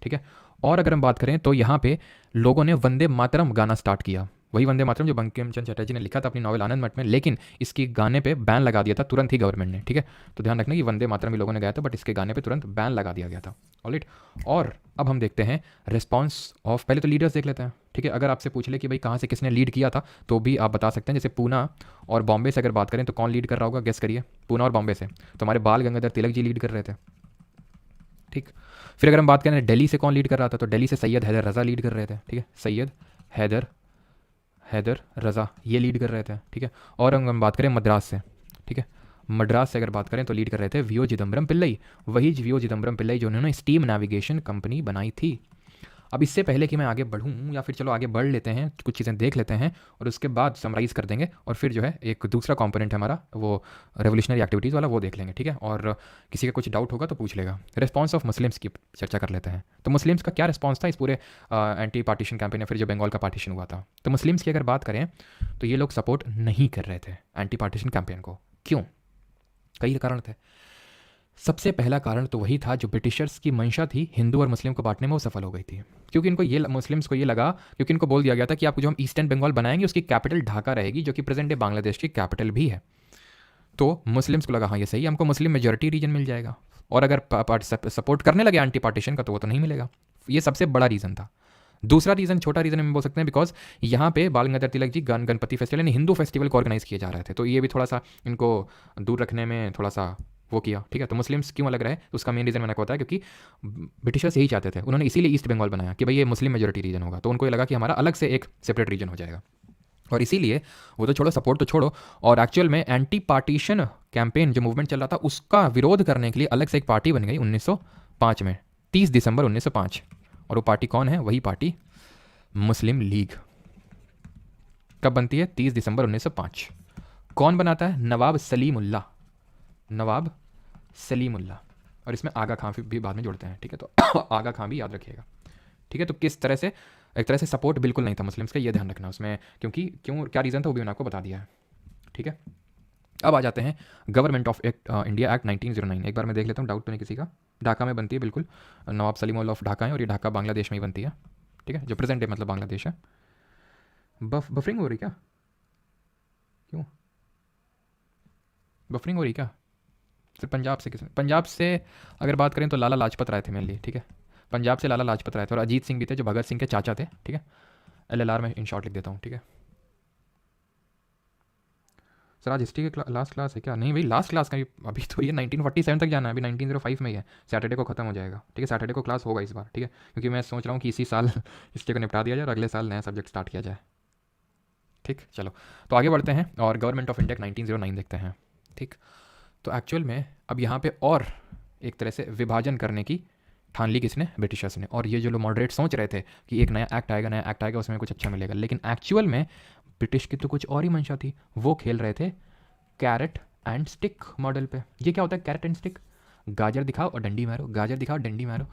ठीक है, और अगर हम बात करें तो यहाँ पे लोगों ने वंदे मातरम गाना स्टार्ट किया, वही वंदे मातरम जो बंकिम चंद्र चटर्जी ने लिखा था अपनी नॉवल आनंद मठ में, लेकिन इसकी गाने पे बैन लगा दिया था तुरंत ही गवर्नमेंट ने। ठीक है, तो ध्यान रखना कि वंदे मातरम भी लोगों ने गाया था, बट इसके गाने पे तुरंत बैन लगा दिया गया था। ऑलराइट, और अब हम देखते हैं रिस्पॉन्स ऑफ, पहले तो लीडर्स देख लेते हैं। ठीक है, अगर आपसे पूछ ले कि भाई कहाँ से किसने लीड किया था, तो भी आप बता सकते हैं। जैसे पूना और बॉम्बे से अगर बात करें तो कौन लीड कर रहा होगा, गेस करिए। पूना और बॉम्बे से तो हमारे बाल गंगाधर तिलक जी लीड कर रहे थे। ठीक, फिर अगर हम बात करें दिल्ली से कौन लीड कर रहा था, तो दिल्ली से सैयद हैदर रज़ा लीड कर रहे थे। ठीक है, सैयद हैदर रज़ा ये लीड कर रहे थे। ठीक है, और हम बात करें मद्रास से, ठीक है, मद्रास से अगर बात करें तो लीड कर रहे थे वीओ चिदम्बरम पिल्लई, वही वीओ चिदम्बरम पिल्लई जो उन्होंने स्टीम नेविगेशन कंपनी बनाई थी। अब इससे पहले कि मैं आगे बढ़ूँ, या फिर चलो आगे बढ़ लेते हैं, कुछ चीज़ें देख लेते हैं और उसके बाद समराइज़ कर देंगे, और फिर जो है एक दूसरा कंपोनेंट है हमारा वो रेवोल्यूशनरी एक्टिविटीज़ वाला, वो देख लेंगे। ठीक है, और किसी का कुछ डाउट होगा तो पूछ लेगा। रिस्पॉन्स ऑफ मुस्लिम्स की चर्चा कर लेते हैं। तो मुस्लिम्स का क्या रिस्पॉन्स था इस पूरे एंटी पार्टीशन कैंपेन या फिर जो बंगाल का पार्टीशन हुआ था। तो मुस्लिम्स की अगर बात करें तो ये लोग सपोर्ट नहीं कर रहे थे एंटी पार्टीशन कैंपेन को। क्यों, कई कारण थे। सबसे पहला कारण तो वही था, जो ब्रिटिशर्स की मंशा थी हिंदू और मुस्लिम को बांटने में, वो सफल हो गई थी। क्योंकि इनको ये मुस्लिम्स को ये लगा, क्योंकि इनको बोल दिया गया था कि आपको जो हम ईस्टर्न बंगाल बनाएंगे उसकी कैपिटल ढाका रहेगी, जो कि प्रेजेंट डे बांग्लादेश की कैपिटल भी है। तो मुस्लिम्स को लगा हाँ ये सही है, हमको मुस्लिम मेजोरिटी रीजन मिल जाएगा। और अगर सपोर्ट करने लगे एंटी पार्टीशन का, तो वो तो नहीं मिलेगा। ये सबसे बड़ा रीज़न था। दूसरा रीज़न, छोटा रीज़न हम बोल सकते हैं, बिकॉज यहाँ पे बाल गंगाधर तिलक जी गणपति फेस्टिवल यानी हिंदू फेस्टिवल को ऑर्गेनाइज किए जा रहे थे, तो ये भी थोड़ा सा इनको दूर रखने में थोड़ा सा वो किया। ठीक है, तो मुस्लिम्स क्यों अलग रहे, तो उसका मेन रीज़न मैंने को बताया, क्योंकि ब्रिटिशर्स यही चाहते थे, उन्होंने इसीलिए ईस्ट बंगाल बनाया कि भाई ये मुस्लिम मेजोरिटी रीजन होगा, तो उनको ये लगा कि हमारा अलग से एक सेपरेट रीजन हो जाएगा। और इसीलिए वो तो छोड़ो, सपोर्ट तो छोड़ो, और एक्चुअल में एंटी पार्टीशन कैंपेन जो मूवमेंट चल रहा था उसका विरोध करने के लिए अलग से एक पार्टी बन गई 1905 में, 30 दिसंबर 1905। और वो पार्टी कौन है, वही पार्टी मुस्लिम लीग। कब बनती है, 30 दिसंबर 1905। कौन बनाता है, नवाब सलीमुल्लाह, नवाब सलीमुल्लाह। और इसमें आगा खां भी बाद में जोड़ते हैं। ठीक है, तो आगा खां भी याद रखिएगा। ठीक है, तो किस तरह से, एक तरह से सपोर्ट बिल्कुल नहीं था मुस्लिम्स का, ये ध्यान रखना उसमें, क्योंकि क्यों क्या रीज़न था वो भी मैंने आपको बता दिया है। ठीक है, अब आ जाते हैं गवर्नमेंट ऑफ इंडिया एक्ट 1909। एक बार मैं देख लेता हूँ, डाउट तो नहीं किसी का। ढाका में बनती है बिल्कुल, नवाब सलीमुल्लाह ऑफ ढाका है, और ये ढाका बांग्लादेश में ही बनती है। ठीक है, जो प्रेजेंट डे मतलब बांग्लादेश है। बफरिंग हो रही क्या, क्यों बफरिंग हो रही क्या, सिर्फ पंजाब से, किस पंजाब से अगर बात करें तो लाला लाजपत राय थे मेनली। ठीक है, पंजाब से लाला लाजपत राय थे, और अजीत सिंह भी थे जो भगत सिंह के चाचा थे। ठीक है, LLR में इन शॉर्ट लिख देता हूँ। ठीक है सर, आज हिस्ट्री के लास्ट क्लास है क्या, नहीं भाई लास्ट क्लास का अभी तो ये 1947 तक जाना है, अभी 1905 में ही है, सैटरडे को खत्म हो जाएगा। ठीक है, सैटरडे को क्लास होगा इस बार। ठीक है, क्योंकि मैं सोच रहा हूँ कि इसी साल हिस्ट्री को निपटा दिया जाए और अगले साल नया सब्जेक्ट स्टार्ट किया जाए। ठीक, चलो तो आगे बढ़ते हैं और गवर्नमेंट ऑफ इंडिया 1909 देखते हैं। ठीक, तो एक्चुअल में अब यहाँ पे और एक तरह से विभाजन करने की ठान ली किसने, ब्रिटिशर्स ने। और ये जो लोग मॉडरेट सोच रहे थे कि एक नया एक्ट आएगा, नया एक्ट आएगा, उसमें कुछ अच्छा मिलेगा, लेकिन एक्चुअल में ब्रिटिश की तो कुछ और ही मंशा थी। वो खेल रहे थे कैरेट एंड स्टिक मॉडल पे। ये क्या होता है कैरेट एंड स्टिक, गाजर दिखाओ और डंडी मारो, गाजर दिखाओ डंडी मारो।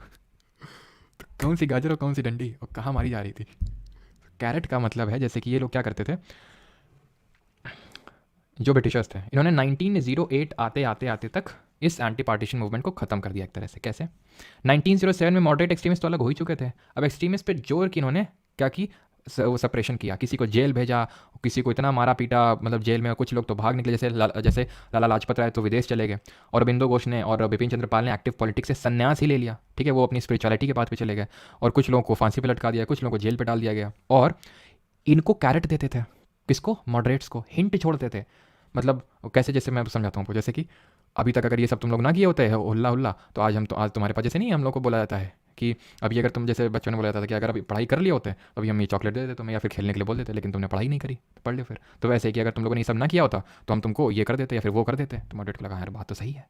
तो कौन सी गाजर और कौन सी डंडी और कहाँ मारी जा रही थी। कैरेट का मतलब है, जैसे कि ये लोग क्या करते थे, जो ब्रिटिशर्स थे, इन्होंने 1908 आते आते आते तक इस एंटी पार्टीशन मूवमेंट को खत्म कर दिया एक तरह से। कैसे, 1907 में मॉडरेट एक्सट्रीमिस्ट तो अलग हो ही चुके थे, अब एक्सट्रीमिस्ट पे जोर की इन्होंने क्या की, वो सेपरेशन किया, किसी को जेल भेजा, किसी को इतना मारा पीटा, मतलब जेल में कुछ लोग तो भाग निकले, जैसे लाला लाजपत राय तो विदेश चले गए, और अरबिंदो घोष ने और बिपिन चंद्र पाल ने एक्टिव पॉलिटिक्स से संन्यास ही ले लिया। ठीक है, वो अपनी स्पिरिचुअलिटी के बात पे चले गए, और कुछ लोगों को फांसी पे लटका दिया, कुछ लोगों को जेल पे डाल दिया गया। और इनको कैरेट देते थे, किसको, मॉडरेट्स को, हिंट छोड़ते थे। मतलब कैसे, जैसे मैं समझाता हूँ, जैसे कि अभी तक अगर ये सब तुम लोग ना किए होते हैं हुल्ला हुल्ला, तो आज तुम्हारे पास, जैसे नहीं हम लोग को बोला जाता है कि अभी अगर तुम, जैसे बच्चों ने बोला जाता था कि अगर अभी पढ़ाई कर लिए होते तो अभी हम ये चॉकलेट दे देते तुम्हें, या फिर खेलने के लिए बोल देते, लेकिन तुमने पढ़ाई नहीं करी तो पढ़ लियो फिर। तो वैसे ही कि अगर तुम लोगों ने ये सब ना किया होता तो हम तुमको ये कर देते या फिर वो कर देते। तो मॉडरेट को लगा यार बात तो सही है,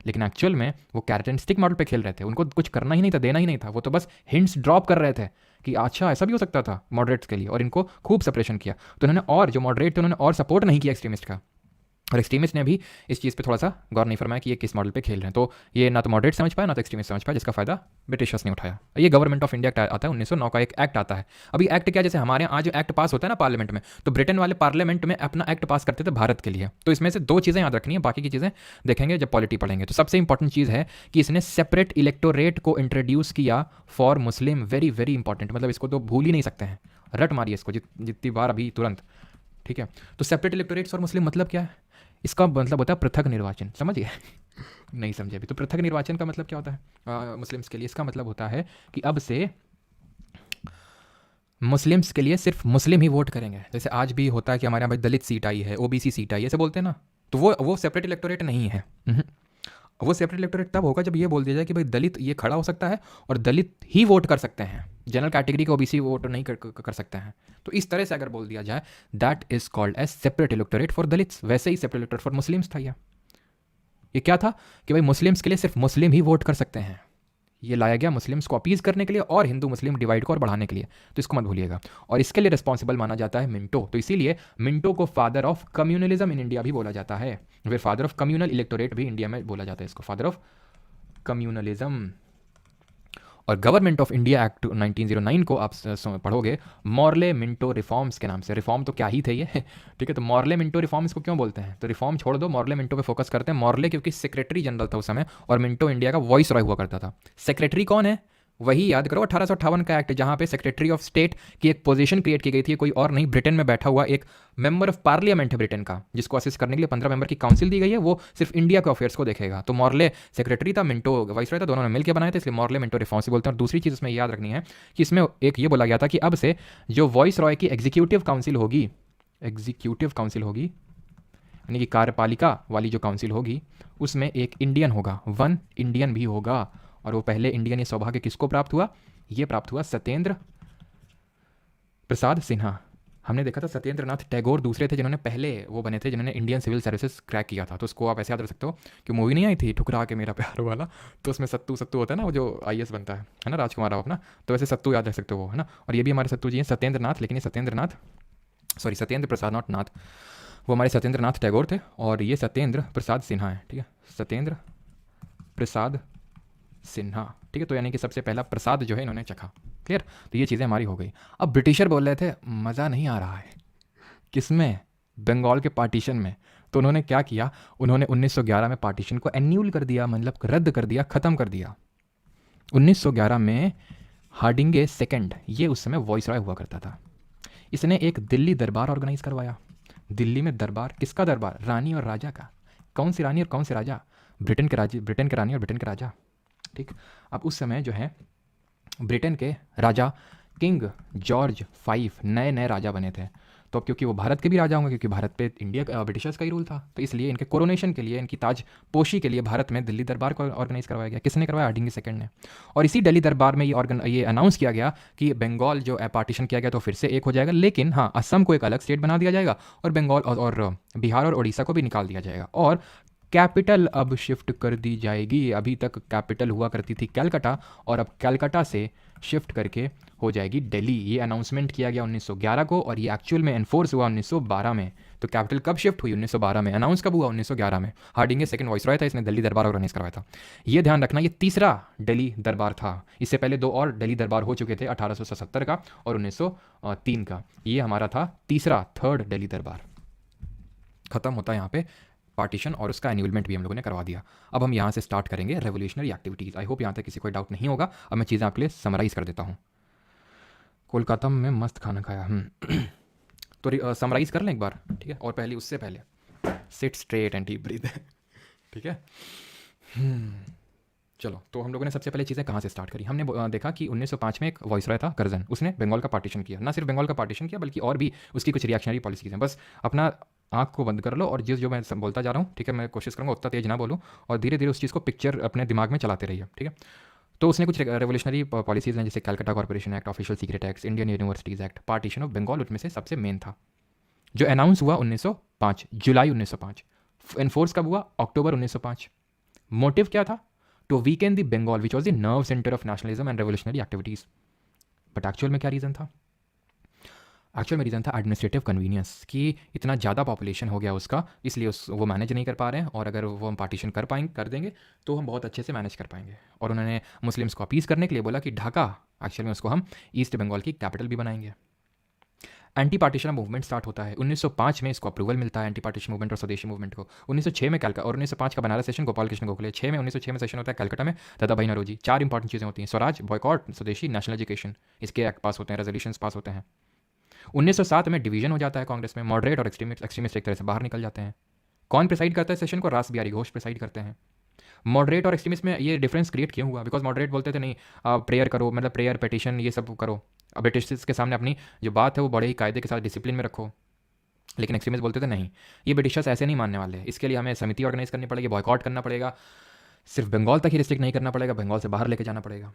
लेकिन एक्चुअल में वो कैरेट एंड स्टिक मॉडल पे खेल रहे थे, उनको कुछ करना ही नहीं था, देना ही नहीं था, वो तो बस हिंट्स ड्रॉप कर रहे थे कि अच्छा ऐसा भी हो सकता था मॉडरेट्स के लिए, और इनको खूब सेपरेशन किया। तो उन्होंने, और जो मॉडरेट थे उन्होंने और सपोर्ट नहीं किया एक्सट्रीमिस्ट का, और एक्सट्रीमिस्ट ने भी इस चीज़ पे थोड़ा सा गौर नहीं फरमाया कि ये किस मॉडल पे खेल रहे हैं। तो ये ना तो मॉडरेट समझ पाया ना तो एक्सट्रीमिस्ट समझ पाया, जिसका फायदा ब्रिटिशर्स ने उठाया। ये गवर्नमेंट ऑफ इंडिया आता है 1909 का एक एक्ट आता है। अभी एक्ट क्या, जैसे हमारे यहाँ आज जो एक्ट पास होता है ना पार्लियामेंट में, तो ब्रिटेन वाले पार्लियामेंट में अपना एक्ट पास करते थे भारत के लिए। तो इसमें से दो चीज़ें याद रखनी है, बाकी की चीज़ें देखेंगे जब पॉलिटी पढ़ेंगे। तो सबसे इंपॉर्टेंट चीज़ है कि इसने सेपरेट इलेक्टोरेट को इंट्रोड्यूस किया for Muslim, very very important, मतलब इसको तो भूल ही नहीं सकते हैं, रट मारिए इसको जितनी बार अभी तुरंत। ठीक है, तो सेपरेट इलेक्टोरेट्स फॉर मुस्लिम मतलब क्या है, इसका मतलब होता है पृथक निर्वाचन। समझिए नहीं समझे अभी, तो पृथक निर्वाचन का मतलब क्या होता है मुस्लिम्स के लिए, इसका मतलब होता है कि अब से मुस्लिम्स के लिए सिर्फ मुस्लिम ही वोट करेंगे। जैसे आज भी होता है कि हमारे यहाँ भाई दलित सीट आई है, ओबीसी सीट आई है, ऐसे बोलते हैं ना, तो वो सेपरेट इलेक्टोरेट नहीं है। वो सेपरेट इलेक्टोरेट तब होगा जब ये बोल दिया जाए कि भाई दलित ये खड़ा हो सकता है और दलित ही वोट कर सकते हैं, जनरल कैटेगरी के ओबीसी वोट नहीं कर सकते हैं। तो इस तरह से अगर बोल दिया जाए, that is called as separate electorate for Dalits. वैसे ही सेपरेट इलेक्टोरेट फॉर मुस्लिम्स था। ये क्या था कि भाई मुस्लिम्स के लिए सिर्फ मुस्लिम ही वोट कर सकते हैं। ये लाया गया मुस्लिम्स को अपीज करने के लिए और हिंदू मुस्लिम डिवाइड को और बढ़ाने के लिए, तो इसको मत भूलिएगा। और इसके लिए रिस्पॉन्सिबल माना जाता है मिंटो, तो इसीलिए मिंटो को father of communalism in India भी बोला जाता है, फिर फादर ऑफ कम्युनल इलेक्टोरेट भी इंडिया में बोला जाता है इसको, फादर ऑफ कम्युनलिज्म। और गवर्नमेंट ऑफ इंडिया एक्ट 1909 को आप पढ़ोगे मॉर्ले मिंटो रिफॉर्म्स के नाम से। रिफॉर्म तो क्या ही थे ये ठीक है। तो मॉर्ले मिंटो रिफॉर्म्स को क्यों बोलते हैं? तो रिफॉर्म छोड़ दो, मॉर्ले मिंटो पे फोकस करते हैं। मॉर्ले क्योंकि सेक्रेटरी जनरल था उस समय और मिंटो इंडिया का वॉइस रॉय हुआ करता था। सेक्रेटरी कौन है? वही याद करो 1858 का एक्ट, जहां पे सेक्रेटरी ऑफ स्टेट की एक पोजीशन क्रिएट की गई थी। कोई और नहीं, ब्रिटेन में बैठा हुआ एक मेंबर ऑफ पार्लियामेंट है ब्रिटेन का, जिसको असिस्ट करने के लिए 15 मेंबर की काउंसिल दी गई है। वो सिर्फ इंडिया के अफेयर्स को देखेगा। तो मॉर्ले सेक्रेटरी था, मिंटो वाइस रॉय था, दोनों ने मिलकर बनाए थे, इसलिए मॉर्ले मिंटो रिफॉर्म्स बोलते हैं। और दूसरी चीज़ इसमें याद रखनी है कि इसमें एक ये बोला गया था कि अब से जो वॉइस रॉय की एग्जीक्यूटिव काउंसिल होगी, यानी कि कार्यपालिका वाली जो काउंसिल होगी, उसमें एक इंडियन होगा, वन इंडियन भी होगा। और वो पहले इंडियन ये सौभाग्य किसको प्राप्त हुआ? ये प्राप्त हुआ सत्येंद्र प्रसाद सिन्हा। हमने देखा था सत्येंद्र नाथ टैगोर दूसरे थे जिन्होंने पहले वो बने थे जिन्होंने इंडियन सिविल सर्विसेज क्रैक किया था। तो उसको आप ऐसे याद रख सकते हो कि मूवी नहीं आई थी ठुकरा के मेरा प्यार वाला, तो उसमें सत्तू होता है ना, वो जो आईएएस बनता है ना, राजकुमार राव अपना, तो वैसे सत्तू याद रख सकते हो वो, है ना। और ये भी हमारे सत्तू जी हैं, सत्येंद्र नाथ, लेकिन ये सत्येंद्र प्रसाद नॉट नाथ, वो हमारे सत्येंद्र नाथ टैगोर थे और ये सत्येंद्र प्रसाद सिन्हा है, ठीक है, सत्येंद्र प्रसाद सिन्हा, ठीक है। तो यानी कि सबसे पहला प्रसाद जो है इन्होंने चखा। क्लियर? तो ये चीज़ें हमारी हो गई। अब ब्रिटिशर बोल रहे थे मज़ा नहीं आ रहा है, किसमें? बंगाल के पार्टीशन में। तो उन्होंने क्या किया? उन्होंने 1911 में पार्टीशन को एन्यूल कर दिया, मतलब रद्द कर दिया, ख़त्म कर दिया। 1911 में हार्डिंगे सेकंड, ये उस समय वॉइस रॉय हुआ करता था, इसने एक दिल्ली दरबार ऑर्गेनाइज करवाया। दिल्ली में दरबार, किसका दरबार? रानी और राजा का। कौन सी रानी और कौन से राजा? ब्रिटेन के रानी और ब्रिटेन के राजा, ठीक। अब उस समय जो है ब्रिटेन के राजा किंग जॉर्ज 5 नए राजा बने थे। तो अब क्योंकि वो भारत के भी राजा होंगे, क्योंकि भारत पे इंडिया ब्रिटिशर्स का ही रूल था, तो इसलिए इनके कोरोनेशन के लिए, इनकी ताजपोशी के लिए भारत में दिल्ली दरबार को ऑर्गेनाइज करवाया गया। किसने करवाया? हार्डिंगे सेकंड ने। और इसी दिल्ली दरबार में ये अनाउंस किया गया कि बंगाल जो पार्टीशन किया गया तो फिर से एक हो जाएगा, लेकिन हाँ, असम को एक अलग स्टेट बना दिया जाएगा और बंगाल और बिहार और उड़ीसा को भी निकाल दिया जाएगा। और कैपिटल अब शिफ्ट कर दी जाएगी। अभी तक कैपिटल हुआ करती थी कैलकाटा, और अब कैलकाटा से शिफ्ट करके हो जाएगी दिल्ली। ये अनाउंसमेंट किया गया 1911 को और ये एक्चुअल में एनफोर्स हुआ 1912 में। तो कैपिटल कब शिफ्ट हुई? 1912 में। अनाउंस कब हुआ? 1911 में। हार्डिंगे सेकंड वॉइस रॉय था, इसने दिल्ली दरबार ऑर्गेनाइज करवाया था। ये ध्यान रखना, ये तीसरा दिल्ली दरबार था। इससे पहले 2 और दिल्ली दरबार हो चुके थे, 1877 का और 1903 का। ये हमारा था थर्ड दिल्ली दरबार। खत्म होता है यहाँ पे पार्टीशन, और उसका एन्यूलमेंट भी हम लोगों ने करवा दिया। अब हम यहाँ से स्टार्ट करेंगे रेवोल्यूशनरी एक्टिविटीज़। आई होप यहाँ तक किसी कोई डाउट नहीं होगा। अब मैं चीज़ें आपके लिए समराइज़ कर देता हूँ। कोलकाता में मस्त खाना खाया। तो समराइज़ कर लें एक बार, ठीक है। और पहले उससे पहले seat straight and deep breath ठीक है। चलो, तो हम लोगों ने सबसे पहले चीज़ें कहाँ से स्टार्ट करी? हमने देखा कि 1905 में एक वॉइस रॉय था कर्जन, उसने बंगाल का पार्टीशन किया। ना सिर्फ बंगाल का पार्टीशन किया बल्कि और भी उसकी कुछ रिएक्शनरी पॉलिसीज़ हैं। बस अपना आँख को बंद कर लो और जो मैं बोलता जा रहा हूँ, ठीक है, मैं कोशिश करूँगा उतना तेज ना बोलूँ, और धीरे धीरे उस चीज़ को पिक्चर अपने दिमाग में चलाते रहिए, ठीक है। तो उसने कुछ रेवोल्यूशनरी पॉलिसीज़ हैं, जैसे Calcutta corporation act, official secret act, Indian universities act, partition of Bengal, उसमें से सबसे मेन था, जो अनाउंस हुआ 1905 जुलाई 1905। एनफोर्स कब हुआ? अक्टूबर 1905। मोटिव क्या था? To weaken the Bengal which was the nerve centre of nationalism and revolutionary activities. But actual में क्या रीज़न था? एक्चुअल में रीज़न था एडमिनिस्ट्रेटिव कन्वीनियंस, कि इतना ज़्यादा पॉपुलेशन हो गया उसका, इसलिए वो मैनेज नहीं कर पा रहे हैं, और अगर वो हम पार्टीशन कर देंगे तो हम बहुत अच्छे से मैनेज कर पाएंगे। और उन्होंने मुस्लिम्स को अपीज़ करने के लिए बोला कि ढाका, एक्चुअल में उसको हम ईस्ट बंगाल की कैपिटल भी बनाएंगे। एंटी पार्टीशन मूवमेंट स्टार्ट होता है 1905 में, इसको अप्रूवल मिलता है एंटी पार्टीशन मूवमेंट और स्वदेशी मूवमेंट को। 1906 में कैलकाटा, और 1905 का बनारस सेशन गोपाल कृष्ण गोखले। 1906 में सेशन होता है कैलकाटा में, दादा भाई नौरोजी। 4 इंपॉर्टेंट चीज़ें होती हैं: स्वराज, बॉयकॉट, स्वदेशी, नेशनल एजुकेशन। इसके एक्ट पास होते हैं, रेजोल्यूशंस पास होते हैं। 1907 में डिवीजन हो जाता है कांग्रेस में, मॉडरेट और एक्सट्रीमिस्ट एक तरह से बाहर निकल जाते हैं। कौन प्रिसाइड करता है सेशन को? रास बिहारी घोष प्रिसाइड करते हैं। मॉडरेट और एक्सट्रीमिस्ट में ये डिफरेंस क्रिएट क्यों हुआ? बिकॉज मॉडरेट बोलते थे नहीं, प्रेयर करो, मतलब प्रेयर पिटिशन ये सब करो, ब्रिटिश के सामने अपनी जो बात है वो बड़े ही कायदे के साथ डिसिप्लिन में रखो। लेकिन एक्सट्रीमिस्ट बोलते थे नहीं, ये ब्रिटिशर्स ऐसे नहीं मानने वाले, इसके लिए हमें समिति ऑर्गेनाइज करनी पड़ेगी, बॉयकॉट करना पड़ेगा, सिर्फ बंगाल तक ही रिस्ट्रिक्ट नहीं करना पड़ेगा, बंगाल से बाहर लेके जाना पड़ेगा।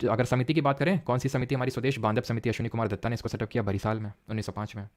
अगर समिति की बात करें, कौन सी समिति? हमारी स्वदेश बांधव समिति, अश्विनी कुमार दत्ता ने इसको सेटअप किया बरिसाल में 1905 में।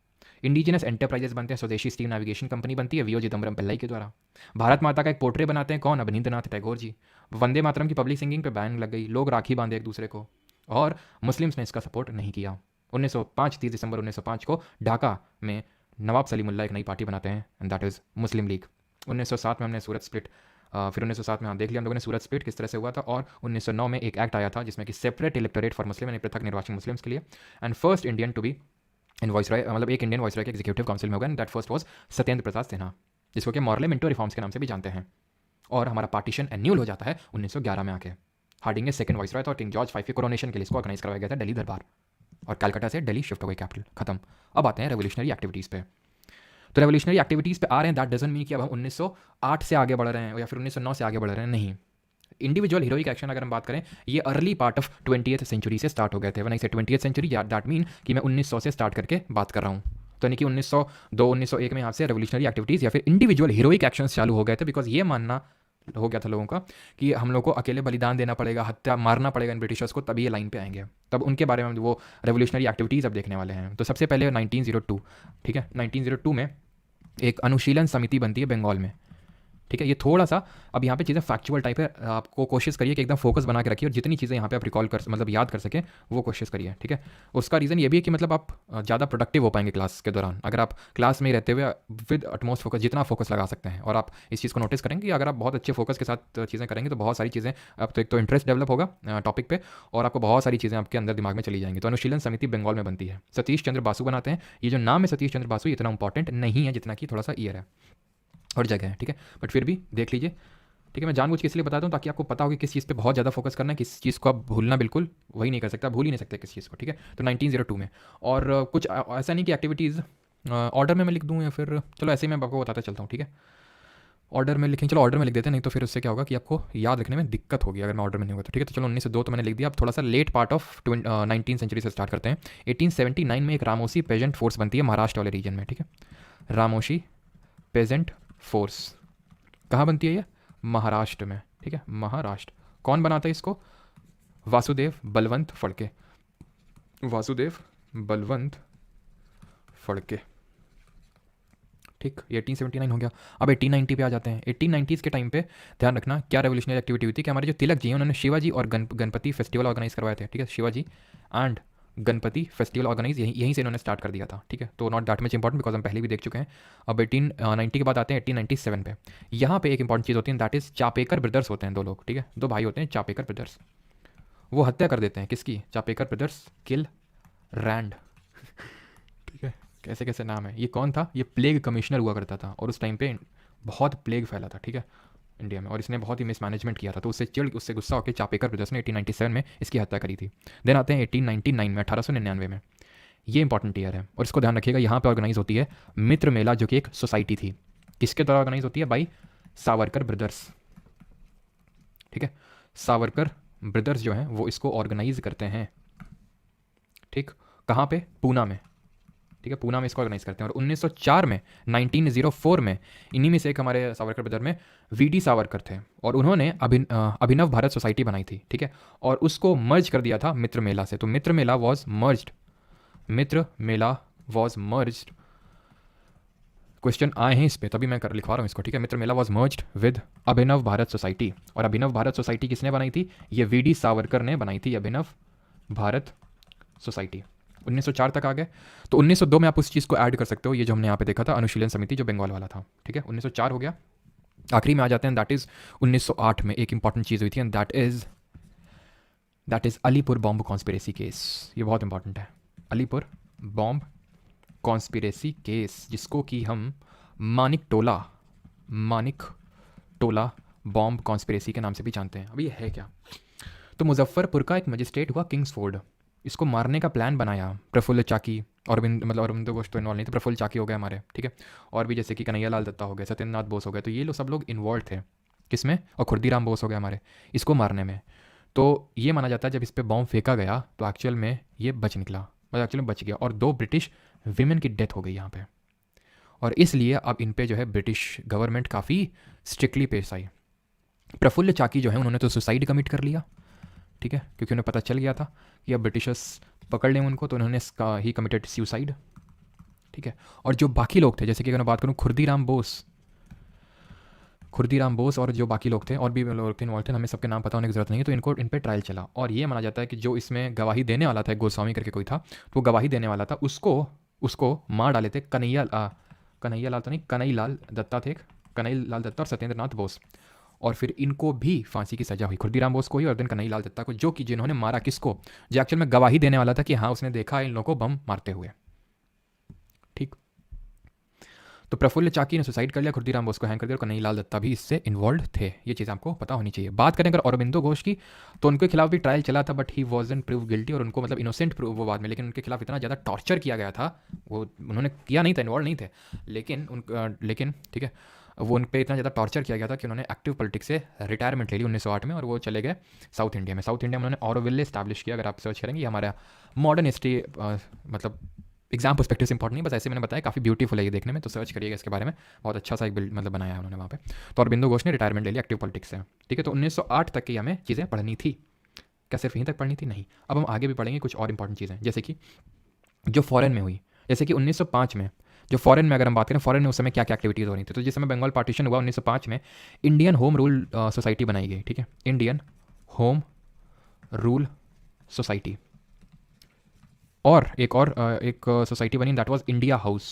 इंडिजिनस एंटरप्राइजेस बनते हैं, स्वदेशी स्टीम नेविगेशन कंपनी बनती है वीओ चिदम्बरम पिल्लाई के द्वारा। भारत माता का एक पोर्ट्रे बनाते हैं, कौन? अवनींद्रनाथ टैगोर जी। वंदे मातरम की पब्लिक सिंगिंग पे बैन लग गई, लोग राखी बांधे एक दूसरे को, और मुस्लिम्स ने इसका सपोर्ट नहीं किया। 1905 30 दिसंबर 1905 को ढाका में नवाब सलीमुल्लाह एक नई पार्टी बनाते हैं, and that is Muslim league. 1907 में हमने सूरत स्प्लिट फिर 1907 में हाँ देख लिया हम लोगों ने सूरत स्प्लिट किस तरह से हुआ था, और 1909 में एक एक्ट आया था जिसमें कि सेपरेट इलेक्टोरेट फॉर मुस्लिम, यानी पृथक निर्वाचन मुस्लिम्स के लिए। And first Indian to be in viceroy, मतलब एक इंडियन वॉइसरॉय के एग्जीक्यूटिव काउंसिल में होगा, and that first was Satyendra Prasad Sinha, जिसको कि मॉरले मिंटो रिफॉर्म्स के नाम से भी जानते हैं। और हमारा पार्टीशन एन्यूल हो जाता है 1911 में आके। हार्डिंग सेकंड वॉइसरॉय था और किंग जॉर्ज 5 के कोरोनेशन के लिए इसको ऑर्गेनाइज करवाया गया था दिल्ली दरबार, और कलकत्ता से दिल्ली शिफ्ट हो गई कैपिटल, खत्म। अब आते हैं रेवोल्यूशनरी एक्टिविटीज़ पे। तो रेवोल्यूशनरी एक्टिविटीज़ पे आ रहे हैं, दैट डजंट मीन कि अब हम 1908 से आगे बढ़ रहे हैं या फिर 1909 से आगे बढ़ रहे हैं, नहीं। इंडिविजुअल हीरोइक एक्शन अगर हम बात करें, ये early part of 20th century से स्टार्ट हो गए थे। व्हेन आई से 20th सेंचुरी, दैट मीन कि मैं 1900 से स्टार्ट करके बात कर रहा हूँ। तो यानी कि 1902 1901 में यहाँ से रेवोल्यूशनरी एक्टिविटीज़ या फिर इंडिविजुअल हीरोइक एक्शंस चालू हो गए थे, बिकॉज ये मानना हो गया था लोगों का कि हम लोग को अकेले बलिदान देना पड़ेगा, हत्या मारना पड़ेगा इन ब्रिटिशर्स को, तभी ये लाइन पे आएंगे। तब उनके बारे में वो रेवोल्यूशनरी एक्टिविटीज़ अब देखने वाले हैं। तो सबसे पहले 1902, ठीक है, 1902 में एक अनुशीलन समिति बनती है बंगाल में, ठीक है। ये थोड़ा सा अब यहाँ पे चीज़ें फैक्चुअल टाइप है, आपको कोशिश करिए कि एकदम फोकस बना के रखिए और जितनी चीज़ें यहाँ पे आप रिकॉल कर मतलब याद कर सकें वो कोशिश करिए, ठीक है। उसका रीज़न ये भी है कि मतलब आप ज़्यादा प्रोडक्टिव हो पाएंगे क्लास के दौरान, अगर आप क्लास में ही रहते हुए विद अटमोस्ट फोकस जितना फोकस लगा सकते हैं। और आप इस चीज़ को नोटिस करेंगे कि अगर आप बहुत अच्छे फोकस के साथ चीज़ें करेंगे तो बहुत सारी चीज़ें, अब तो एक तो इंटरेस्ट डेवलप होगा टॉपिक पे, और आपको बहुत सारी चीज़ें आपके अंदर दिमाग में चली जाएंगी। तो अनुशीलन समिति बंगाल में बनती है, सतीश चंद्र बासु बनाते हैं। ये जो नाम है सतीश चंद्र बासु, इतना इंपॉर्टेंट नहीं है जितना कि थोड़ा सा ईयर है और जगह है, ठीक है, बट फिर भी देख लीजिए, ठीक है। मैं जानबूझ के इसलिए बताता हूँ ताकि आपको पता हो कि किस चीज़ पे बहुत ज़्यादा फोकस करना है, किस चीज़ को आप भूलना बिल्कुल वही नहीं कर सकता, भूल ही नहीं सकते किस चीज़ को, ठीक है। तो 1902 में, और कुछ ऐसा नहीं कि एक्टिविटीज़ ऑर्डर में मैं लिख दूँ या फिर चलो ऐसे ही मैं आपको बताता चलता हूँ, ठीक है। ऑर्डर में लिखें, चलो ऑर्डर में लिख देते हैं, नहीं तो फिर उससे क्या होगा कि आपको याद रखने में दिक्कत होगी अगर मैं ऑर्डर में नहीं होगा तो, ठीक है। तो चलो 1902 तो मैंने लिख दिया। अब थोड़ा सा late part of 19th century से स्टार्ट करते हैं। 1879 में एक रामोसी पेजेंट फोर्स बनती है महाराष्ट्र वाले रीजन में, ठीक है। रामोशी पेजेंट फोर्स कहाँ बनती है ये? महाराष्ट्र में, ठीक है, महाराष्ट्र। कौन बनाता है इसको? वासुदेव बलवंत फड़के, वासुदेव बलवंत फड़के, ठीक। ये 1879 हो गया। अब 1890 पे आ जाते हैं। 1890s के टाइम पे ध्यान रखना क्या रेवोल्यूशनरी एक्टिविटी हुई थी कि हमारे जो तिलक जी हैं उन्होंने शिवाजी और गणपति फेस्टिवल ऑर्गेनाइज करवाए थे, ठीक है। Shivaji and Ganpati festival organise यहीं से इन्होंने स्टार्ट कर दिया था, ठीक है। तो not that much important because हम पहले भी देख चुके हैं। अब 1890 के बाद आते हैं 1897 पे। यहाँ पे एक इंपॉर्टेंट चीज़ होती है, दैट इज चापेकर ब्रदर्स होते हैं दो लोग, ठीक है, दो भाई होते हैं चापेकर ब्रदर्स। वो हत्या कर देते हैं किसकी? चापेकर ब्रदर्स किल रैंड, ठीक है। कैसे कैसे नाम है। ये कौन था? ये प्लेग कमिश्नर हुआ करता था और उस टाइम पे बहुत प्लेग फैला था, ठीक है, इंडिया में, और इसने बहुत ही मिसमैनेजमेंट किया था। तो उससे गुस्सा होकर चापेकर ब्रदर्स ने 1897 में इसकी हत्या करी थी। देन आते हैं 1899 में, 1899 में। ये इंपॉर्टेंट ईयर है और इसको ध्यान रखिएगा। यहाँ पे ऑर्गेनाइज होती है मित्र मेला, जो कि एक सोसाइटी थी। किसके द्वारा ऑर्गेनाइज होती है? बाई सावरकर ब्रदर्स, ठीक है। सावरकर ब्रदर्स जो हैं वो इसको ऑर्गेनाइज करते हैं, ठीक। कहाँ पे? पूना में, ठीक है, पूना में इसको ऑर्गेनाइज करते हैं। और 1904 में 1904 में इन्हीं में से एक हमारे सावरकर ब्रदर में वीडी सावरकर थे और उन्होंने अभिनव भारत सोसाइटी बनाई थी, ठीक है, और उसको मर्ज कर दिया था मित्र मेला से। तो Mitra Mela was merged, Mitra Mela was merged. Question आए हैं इस पे, तभी मैं लिखवा रहा हूँ इसको, ठीक है। Mitra Mela was merged with Abhinav Bharat society. और अभिनव भारत सोसाइटी किसने बनाई थी? ये वीडी सावरकर ने बनाई थी, अभिनव भारत सोसाइटी। 1904 तक आ गए। तो 1902 में आप उस चीज़ को ऐड कर सकते हो, ये जो हमने यहाँ पे देखा था अनुशीलन समिति जो बंगाल वाला था, ठीक है। 1904 हो गया। आखिरी में आ जाते हैं, दैट इज 1908 में एक इंपॉर्टेंट चीज़ हुई थी, and that is Alipur bomb conspiracy case. ये बहुत इंपॉर्टेंट है, अलीपुर बॉम्ब कॉन्स्पिरेसी केस, जिसको कि हम मानिक टोला बॉम्ब कॉन्स्पिरेसी के नाम से भी जानते हैं। अब ये है क्या? तो मुजफ्फरपुर का एक मजिस्ट्रेट हुआ किंग्सफोर्ड, इसको मारने का प्लान बनाया प्रफुल्ल चाकी, अरविंद घोष तो इन्वॉल्व नहीं थे, प्रफुल्ल चाकी हो गए हमारे, ठीक है, और भी जैसे कि कन्हैया लाल दत्ता हो गए, सत्येंद्रनाथ बोस हो गए। तो ये लोग सब लोग इन्वॉल्व थे किसमें? और खुर्दीराम बोस हो गए हमारे, इसको मारने में। तो ये माना जाता है जब इस पर बॉम्ब फेंका गया तो एक्चुअल में ये बच निकला, मतलब एक्चुअल में बच गया, और 2 ब्रिटिश विमेन की डेथ हो गई यहाँ पे। और इसलिए अब इन पे जो है ब्रिटिश गवर्नमेंट काफ़ी स्ट्रिक्टली पेश आई। प्रफुल्ल चाकी जो है उन्होंने तो सुसाइड कमिट कर लिया, ठीक है, क्योंकि उन्हें पता चल गया था कि अब ब्रिटिशर्स पकड़ लें उनको, तो उन्होंने इसका ही कमिटेड सुसाइड, ठीक है। और जो बाकी लोग थे, जैसे कि अगर मैं बात करूँ खुर्दीराम बोस और जो बाकी लोग थे और भी लोग थे इन्वॉल्व थे, हमें सबके नाम पता होने की जरूरत नहीं है। तो इन पे ट्रायल चला और ये माना जाता है कि जो इसमें गवाही देने वाला था, गोस्वामी करके कोई था, तो गवाही देने वाला था, उसको मार डाले थे कन्हैया लाल दत्ता थे, कन्हैया लाल दत्ता और सत्येंद्रनाथ बोस। और फिर इनको भी फांसी की सजा हुई, खुर्दीराम बोस को ही और दिन कन्हैया लाल दत्ता को, जो कि जिन्होंने मारा किसको, जो एक्चुअल में गवाही देने वाला था कि हाँ उसने देखा इन लोगों को बम मारते हुए। ठीक, तो प्रफुल्ल चाकी ने सुसाइड कर लिया, खुर्दीराम बोस को हैंग कर दिया और कन्हैया लाल दत्ता भी इससे इन्वॉल्व थे। ये चीज़ आपको पता होनी चाहिए। बात करें अगर अरबिंदो घोष की, तो उनके खिलाफ भी ट्रायल चला था बट ही वॉजन प्रूव गिल्टी, और उनको मतलब इनोसेंट प्रूव वो बाद में, लेकिन उनके खिलाफ इतना ज़्यादा टॉर्चर किया गया था, वो उन्होंने किया नहीं था, इन्वॉल्व नहीं थे, लेकिन ठीक है, वो उन पर इतना ज़्यादा टॉर्चर किया गया था कि उन्होंने एक्टिव पॉलिटिक्स से रिटायरमेंट ले ली 1908 में, और वो चले गए साउथ इंडिया में। साउथ इंडिया में उन्होंने ऑरोविले स्टैब्लिश किया। अगर आप सर्च करेंगे, हमारा मॉडर्न हिस्ट्री मतलब एग्जाम पर्सपेक्टिव से इंपॉर्टेंट नहीं, बस ऐसे मैंने बताया, काफ़ी ब्यूटीफुल है ये देखने में, तो सर्च करिएगा इसके बारे में, बहुत अच्छा सा एक बिल्ड मतलब बनाया है उन्होंने वहाँ पे। तो अरबिंदो घोष ने रिटायरमेंट ले लिया एक्टिव पॉलिटिक्स से। ठीक है, तो 1908 तक की हमें चीज़ें पढ़नी थी। क्या सिर्फ यहीं तक पढ़नी थी? नहीं, अब हम आगे भी पढ़ेंगे कुछ और इंपॉर्टेंट चीज़ें, जैसे कि जो फॉरेन में हुई, जैसे कि 1905 में जो फॉरेन में, अगर हम बात करें फॉरेन में उस समय क्या क्या एक्टिविटीज़ हो रही थी, तो जिस समय बंगाल पार्टीशन हुआ 1905 में, इंडियन होम रूल सोसाइटी बनाई गई। ठीक है, इंडियन होम रूल सोसाइटी, और एक सोसाइटी बनी, दैट वाज इंडिया हाउस।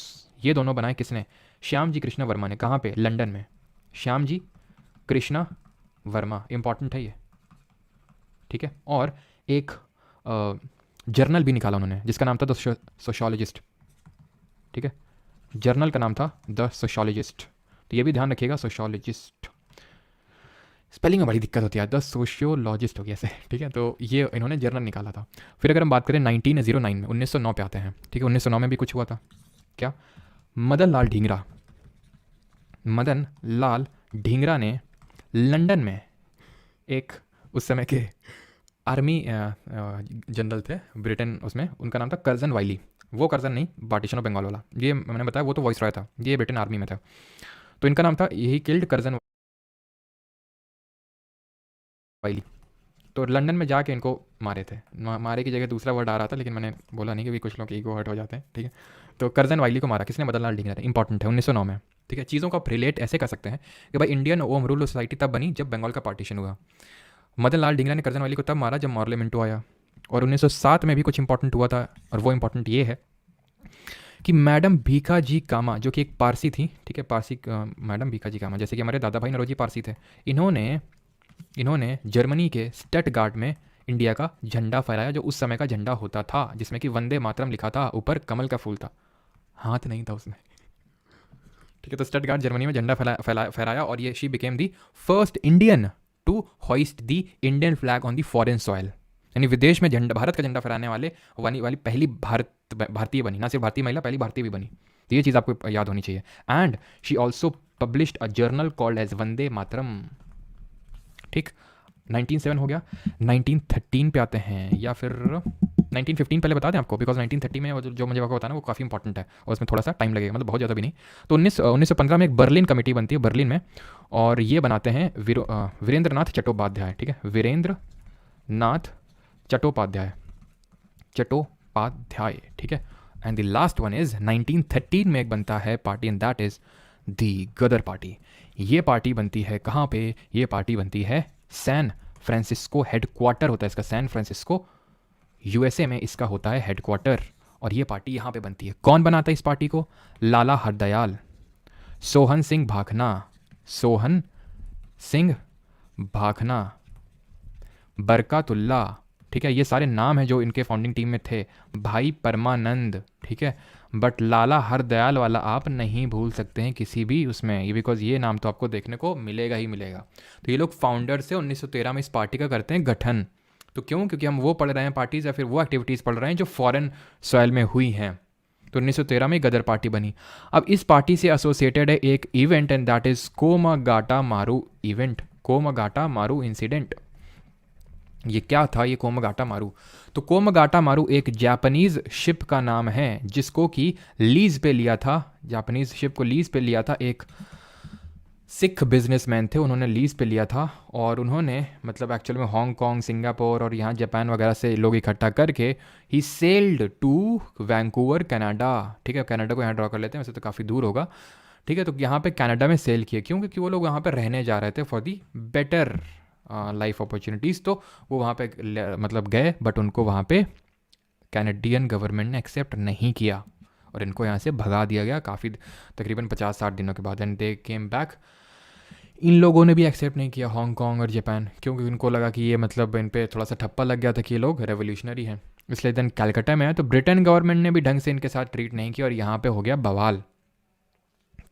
ये दोनों बनाए किसने? श्याम जी कृष्णा वर्मा ने। कहाँ पे? लंदन में। श्याम जी कृष्णा वर्मा, इंपॉर्टेंट है ये। ठीक है, और एक जर्नल भी निकाला उन्होंने जिसका नाम था द सोशोलॉजिस्ट। ठीक है, जर्नल का नाम था द सोशोलॉजिस्ट, तो ये भी ध्यान रखिएगा, सोशोलॉजिस्ट। स्पेलिंग में बड़ी दिक्कत होती है, द सोशियोलॉजिस्ट हो गया ऐसे। ठीक है, तो ये इन्होंने जर्नल निकाला था। फिर अगर हम बात करें 1909 में, 1909 पे आते हैं। ठीक है, 1909 में भी कुछ हुआ था। क्या? मदन लाल ढींगरा, मदन लाल ढींगरा ने लंदन में एक, उस समय के आर्मी जनरल थे ब्रिटेन, उसमें उनका नाम था कर्जन वाइली। वो कर्जन नहीं, पार्टीशन ऑफ बंगाल वाला, ये मैंने बताया, वो तो वॉइस रॉय था, ये ब्रिटेन आर्मी में था। तो इनका नाम था, यही किल्ड कर्जन वाइली। तो लंदन में जाके इनको मारे थे, मारे की जगह दूसरा वर्ड आ रहा था, लेकिन मैंने बोला नहीं, कि कुछ लोग ईगो हर्ट हो जाते हैं। ठीक है, तो कर्जन वाइली को मारा किसने? मदन लाल ढींगरा ने। इंपॉर्टेंट है, 1909 में। ठीक है, चीज़ों को आप रिलेट ऐसे कर सकते हैं कि भाई इंडियन होम रूल सोसाइटी तब बनी जब बंगाल का पार्टीशन हुआ। मदन लाल ढींगरा ने कर्जन वाली को तब मारा जब मॉर्ले मिंटो आया। और 1907 में भी कुछ इंपॉर्टेंट हुआ था, और वो इंपॉर्टेंट ये है कि मैडम भीखा जी कामा, जो कि एक पारसी थी, ठीक है, पारसी मैडम भीखा जी कामा, जैसे कि हमारे दादा भाई नरोजी पारसी थे, इन्होंने जर्मनी के स्टटगार्ट में इंडिया का झंडा फहराया, जो उस समय का झंडा होता था, जिसमें कि वंदे मातरम लिखा था, ऊपर कमल का फूल था, हाथ नहीं था उसमें। ठीक है, तो स्टटगार्ट जर्मनी में झंडा फहराया, और ये she became the first Indian to hoist the Indian flag on the foreign soil, यानी विदेश में झंडा, भारत का झंडा फहराने वाली पहली भारतीय बनी, ना सिर्फ भारतीय महिला, पहली भारतीय भी बनी। तो ये चीज़ आपको याद होनी चाहिए। And she also published a journal called as Vande Mataram. ठीक, 1907 हो गया। 1913 पे आते हैं, या फिर 1915 पहले बता दें आपको, बिकॉज 1930 में जो मुझे आपको बताना वो काफ़ी इंपॉर्टेंट है, और उसमें थोड़ा सा टाइम लगेगा, मतलब बहुत ज़्यादा भी नहीं। तो 1915 में एक बर्लिन कमेटी बनती है बर्लिन में, और ये बनाते हैं वीरेंद्र नाथ चट्टोपाध्याय। ठीक है, वीरेंद्र नाथ चट्टोपाध्याय, ठीक है। And the last one is 1913 में एक बनता है party, and that is the Ghadar party. ये पार्टी बनती है कहाँ पे? ये पार्टी बनती है सैन फ्रांसिस्को, हेडक्वार्टर होता है इसका सैन फ्रांसिस्को, यूएसए में इसका होता है हेडक्वार्टर, और ये पार्टी यहाँ पे बनती है। कौन बनाता है इस पार्टी को? लाला हरदयाल, सोहन सिंह भाखना, बरकातुल्ला। ठीक है, ये सारे नाम हैं जो इनके फाउंडिंग टीम में थे। भाई परमानंद। ठीक है, बट लाला हरदयाल वाला आप नहीं भूल सकते हैं किसी भी उसमें, ये बिकॉज ये नाम तो आपको देखने को मिलेगा ही मिलेगा। तो ये लोग फाउंडर से 1913 में इस पार्टी का करते हैं गठन। तो क्यों? क्योंकि हम वो पढ़ रहे हैं पार्टीज़, या फिर वो एक्टिविटीज़ पढ़ रहे हैं जो फॉरेन सॉइल में हुई हैं। तो 1913 में गदर पार्टी बनी। अब इस पार्टी से एसोसिएटेड है एक इवेंट, एंड दैट इज कोमागाटा मारू इवेंट, कोमागाटा मारू इंसिडेंट। ये क्या था ये कोमागाटा मारू? तो कोमागाटा मारू एक जापानीज शिप का नाम है, जिसको कि लीज पे लिया था, जापानीज शिप को लीज पे लिया था, एक सिख बिजनेसमैन थे, उन्होंने लीज पे लिया था, और उन्होंने मतलब एक्चुअल में हांगकांग, सिंगापुर और यहाँ जापान वगैरह से लोग इकट्ठा करके ही सेल्ड टू वैंकूवर कनाडा। ठीक है, कनाडा को यहाँ ड्रॉ कर लेते हैं, वैसे तो काफ़ी दूर होगा। ठीक है, तो यहाँ पे कनाडा में सेल किए, क्यों? क्योंकि वो लोग वहाँ पे रहने जा रहे थे for the better life opportunities. तो वो वहाँ पे मतलब गए, बट उनको वहाँ पे कैनेडियन गवर्नमेंट ने एक्सेप्ट नहीं किया, और इनको यहाँ से भगा दिया गया काफ़ी, तकरीबन 50-60 दिनों के बाद। And they came back in लोगों ने भी एक्सेप्ट नहीं किया हांगकांग और जापान, क्योंकि उनको लगा कि ये मतलब इन पे थोड़ा सा ठप्पा लग गया था कि ये लोग रेवोल्यूशनरी हैं। इसलिए देन कलकत्ता में आया तो ब्रिटेन गवर्नमेंट ने भी ढंग से इनके साथ ट्रीट नहीं किया और यहाँ पे हो गया बवाल।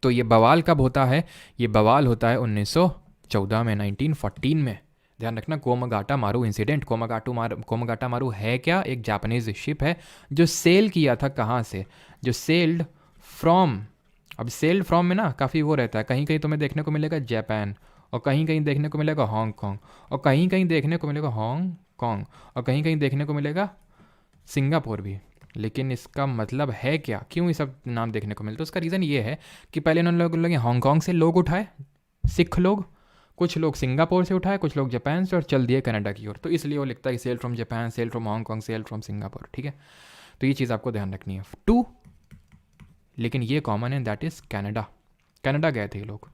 तो ये बवाल कब होता है? ये बवाल होता है 1914 में, 1914 में। ध्यान रखना, कोमागाटा मारू इंसिडेंट। कोमागाटा मारू है क्या? एक जापानीज शिप है जो सेल किया था कहाँ से? जो सेल्ड फ्रॉम, अब सेल्ड फ्रॉम में ना काफ़ी वो रहता है, कहीं कहीं तुम्हें देखने को मिलेगा जापान, और कहीं कहीं देखने को मिलेगा हांगकांग, और कहीं कहीं देखने को मिलेगा हांगकांग, और कहीं कहीं देखने को मिलेगा सिंगापुर भी। लेकिन इसका मतलब है क्या? क्यों ये सब नाम देखने को मिलते? तो उसका रीज़न ये है कि पहले उन्होंने लोग हांगकांग से लोग उठाए, सिख लोग, कुछ लोग सिंगापुर से उठाए, कुछ लोग जापान से, और चल दिए कनाडा की ओर। तो इसलिए वो लिखता है sale from Japan, sale from Hong Kong, sale from Singapore. ठीक है, तो ये चीज़ आपको ध्यान रखनी है। टू, लेकिन ये कॉमन है, दैट इज़ कनाडा। कनाडा गए थे ये लोग।